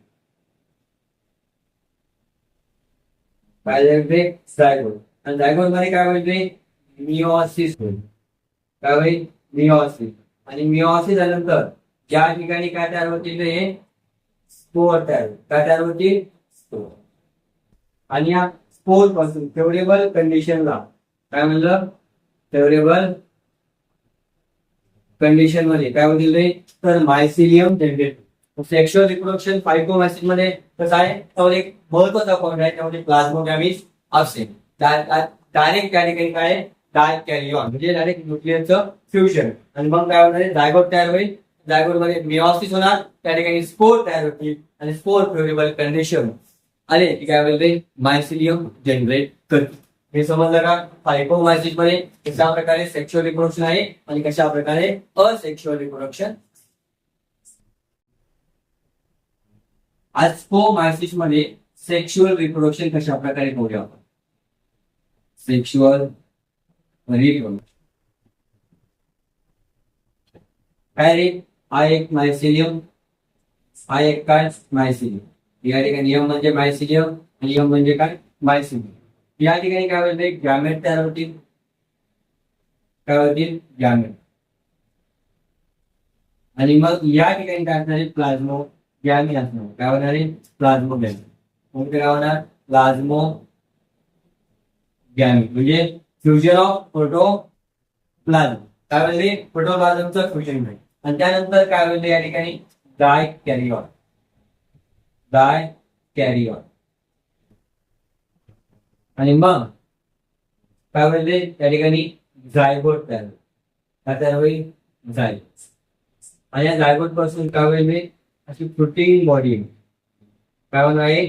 काय म्हणते, जायगोट. आणि जायगोट मध्ये काय म्हणते, मिओसिस होईल. काय होईल, मिओसिस. आणि मिओसिस झाल्यानंतर ज्या ठिकाणी काय तयार होतील, हे स्पोर तयार, काय तयार होतील, स्पोर. आणि या स्पोर पासून फेवरेबल कंडिशनला काय म्हणलं, फेवरेबल कंडिशन मध्ये काय होतील रे, तर मायसिलियम जनरेट. सेक्शुअल रिप्रोडक्शन फायकोमायसिस मध्ये कसं आहे, तर एक महत्वाचा पॉईंट आहे, त्यामध्ये प्लाझ्मोगॅमिस अब्सेंट. डायरेक्ट त्या ठिकाणी काय, डायकॅरियॉन म्हणजे डायरेक्ट न्यूक्लियसचं फ्युजन. आणि मग काय होणार, जायगोट तयार होईल. जायगोट मध्ये मिओसिस होणार, त्या ठिकाणी स्पोर तयार होतील आणि स्पोर फेवरेबल कंडिशन आले की काय बोलते मायसिलियम जनरेट करतील. हे समजलं का? फायकोमायसिस मध्ये कशा प्रकारे सेक्शुअल रिप्रोडक्शन आहे आणि कशा प्रकारे असेक्शुअल रिप्रोडक्शन. ऍस्कोमायसिस मध्ये सेक्शुअल रिप्रोडक्शन कशा प्रकारे करूया आपण. सेक्शुअल रिप्रोडक्शन काय रे, हा एक मायसिलियम, हा एक काय मायसिलियम. या ठिकाणी नियम म्हणजे मायसिलियम आणि नियम म्हणजे काय मायसिलियम. या ठिकाणी काय होते गॅमेट तयार होतील, काय होतील गॅमेट. आणि मग या ठिकाणी काय असणार आहे प्लाझ्मो गॅमी असणार. काय होणार आहे प्लाझ्मो गॅमी. कोणते काय होणार प्लाझ्मो गॅमी म्हणजे फ्युजन ऑफ प्रोटोप्लाझ्म. काय म्हणजे प्रोटोप्लाझमचं फ्युजन आहे. आणि त्यानंतर काय होईल या ठिकाणी डाय कॅरियॉन. डाय कॅरियॉन आणि मग काय होईल त्या ठिकाणी झायगोट तयार. काय तयार होईल झायगोट. आणि या झायगोट पासून काय होईल अशी फ्रुटिंग बॉडी. काय होणार आहे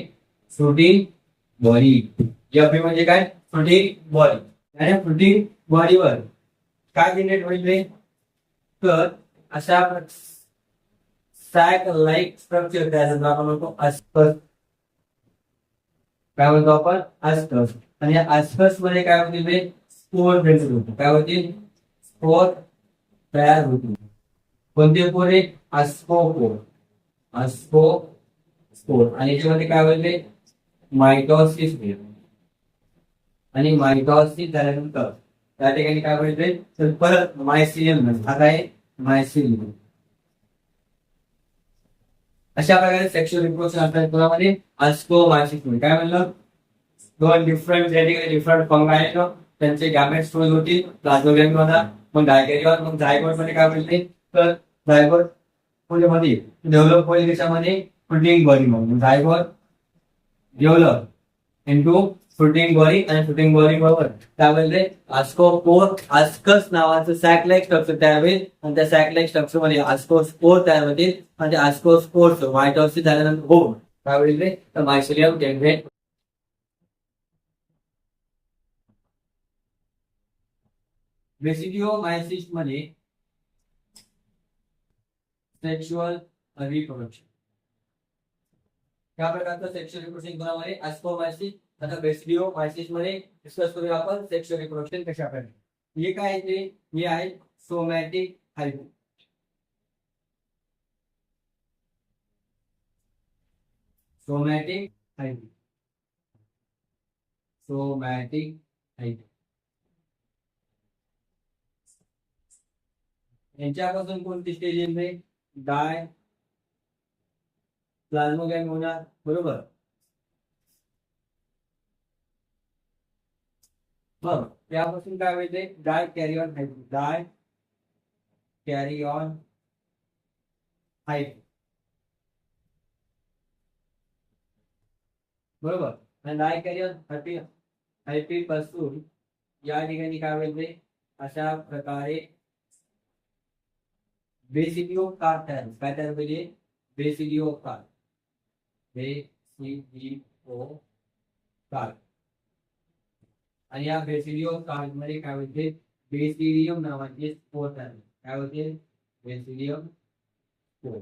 फ्रुटिंग बॉडी. या म्हणजे काय फ्रुटिंग बॉडी. आणि फ्रुटिंग बॉडीवर काय जनरेट होईल तर अशा सॅक लाईक स्ट्रक्चर तयार होतो. आपण म्हणतो अस्कस. काय म्हणतो आपण अस्कस. आणि या अस्कस मध्ये काय होतील स्पोर जनरेट होतो. काय होतील स्पोर तयार होतील. कोणते पोर आहे अस्कोपोर. अस्कोस्पोर. आणि याच्यामध्ये काय होते मायटॉसिस होईल. आणि मायटॉसिस झाल्यानंतर त्या ठिकाणी काय होते तर परत मायसिलियम. हा काय मायसिलियम. अशा प्रकारे सेक्शुअल रिप्रोडक्शन असतात कोणामध्ये अस्कोमायसिस मध्ये. काय म्हणलं दोन डिफरंट डिफरंट फंगाई आहेत त्यांचे गॅमेट स्टोर होतील प्लाझ्मोगॅमी होणार. मग डायकॅरियॉन. मग झायगोट मध्ये काय मिळते तर झायगोट मध्ये डेव्हलप होईल कशामध्ये फ्रुटिंग बॉडी. मग zygote develop into fruiting body. आणि फ्रुटिंग बॉडी बरोबर त्यामध्ये अस्कोपोर अस्कस नावाचं सॅकलाइक स्ट्रक्चर तयार होईल. आणि त्या सॅकलाइक स्ट्रक्चर मध्ये अस्कोस्पोर तयार होतील. आणि त्या अस्कोस्पोर मायटॉसिस झाल्यानंतर होऊन काय होईल तर मायसिलियम जनरेट. बेसिडिओमायसिस मध्ये सेक्शुअल रिप्रोडक्शन. या प्रकारचं सेक्शुअल रिप्रोडक्शन कोणामध्ये ऍस्कोमायसिस. आता बेसिडिओमायसिस मध्ये डिस्कस करूया आपण सेक्शुअल रिप्रोडक्शन कशा प्रकारे. हे काय आहे ते हे आहे सोमॅटिक हायपो. सोमॅटिक हायपो. सोमॅटिक हायपो. यांच्यापासून कोणती स्टेज येईल डाय प्लाझ्मोगॅमी होणार बरोबर. मग त्यापासून काय होते डाय कॅरियॉन हायपो. डाय कॅरियॉन हायपो बरोबर. आणि डाय कॅरियॉन हायपी पासून या ठिकाणी काय होते अशा प्रकारे बेसिडिओ कार तयार. काय तयार पाहिजे बेसिडिओ कार. Basidio car. आणि या बेसिडिओ कार मध्ये काय होते बेसिडियम नावाचे स्पोर तयार. काय होते बेसिडियम स्पोर.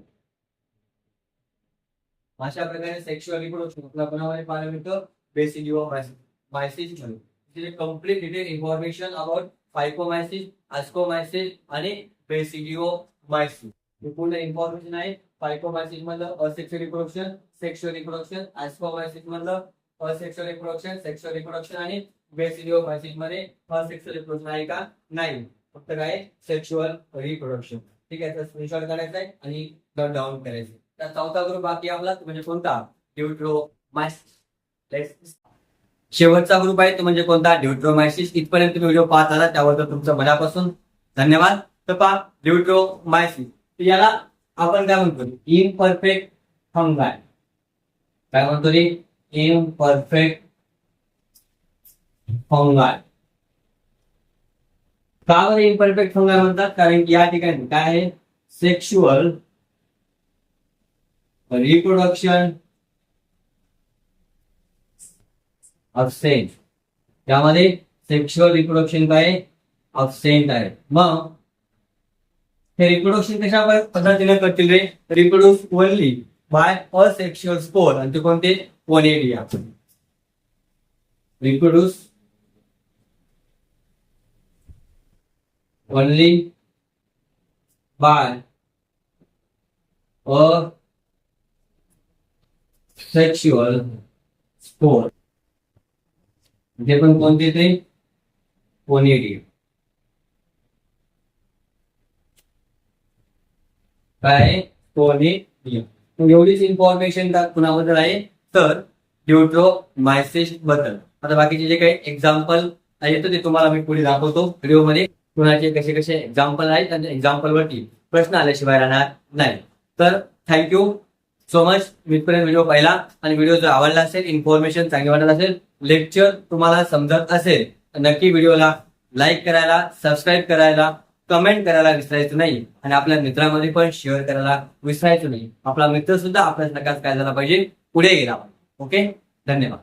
अशा प्रकारे सेक्शुअल रिप्रोडक्शन आपल्या कोणामध्ये पाहायला मिळतं बेसिडिओमायसिस मध्ये. कम्प्लीट डिटेल इन्फॉर्मेशन अबाउट फायकोमायसिस ऍस्कोमायसिस आणि बेसिडिओमायसिस. हे पूर्ण इन्फॉर्मेशन आहे. फायकोमायसिस मधलं असेक्शुअल रिप्रोडक्शन, सेक्शुअल रिप्रोडक्शन, ऍस्कोमायसिस मधलं असेक्शुअल रिप्रोडक्शन, सेक्शुअल रिप्रोडक्शन आणि बेसिडिओमायसिस मध्ये असेक्शुअल रिप्रोडक्शन आहे का नाही. फक्त काय सेक्शुअल रिप्रोडक्शन. ठीक आहे. तर स्क्रीनशॉट काढायचा आहे आणि नोट डाऊन करायचं. तर चौथा ग्रुप बाकी आपला म्हणजे कोणता ड्यूट्रोमायसिस. शेवटचा ग्रुप आहे तो म्हणजे कोणता ड्यूट्रोमायसिस. इथपर्यंत तुम्ही व्हिडिओ पाहत आला त्याबद्दल तुमचं मनापासून धन्यवाद. तर पहा ड्यूट्रोमायसिस याला आपण काय म्हणतो इम्परफेक्ट फंगाय. काय म्हणतो रे इम्परफेक्ट फंगाय. का बरं इम्परफेक्ट फंगाय म्हणतात कारण की या ठिकाणी काय आहे सेक्शुअल रिप्रोडक्शन ऑफ सेंट. यामध्ये सेक्शुअल रिप्रोडक्शन काय ऑफ सेंट आहे. मग हे रिप्रोडक्शन कशा पद्धतीने करतील रे? Reproduce only by asexual spore. आणि ते कोणते? Conidia. Reproduce only by asexual spore. जे पण कोणते ते? कोनेडिया. काय? कोनेडिया. एवढीच इन्फॉर्मेशन कुणाबद्दल आहे? तर ड्यूट्रोमायसिस बद्दल. आता बाकीचे जे काही एक्झाम्पल आहेत ते तुम्हाला मी पुढे दाखवतो व्हिडिओमध्ये. कुणाचे कसे कसे एक्झाम्पल आहेत आणि एक्झाम्पल वरती प्रश्न आल्याशिवाय राहणार नाही. तर थँक्यू सो मच. इथपर्यंत व्हिडिओ पाहिला आणि व्हिडिओ जर आवडला असेल, इन्फॉर्मेशन चांगली वाटत असेल, लेक्चर तुम्हाला समजत असेल तर नक्की व्हिडिओला लाईक करायला, सबस्क्राईब करायला, कमेंट करायला विसरायचं नाही. आणि आपल्या मित्रांमध्ये पण शेअर करायला विसरायचं नाही. आपला मित्र सुद्धा आपल्या नकाच काय झाला पाहिजे, पुढे गेला पाहिजे. ओके, धन्यवाद.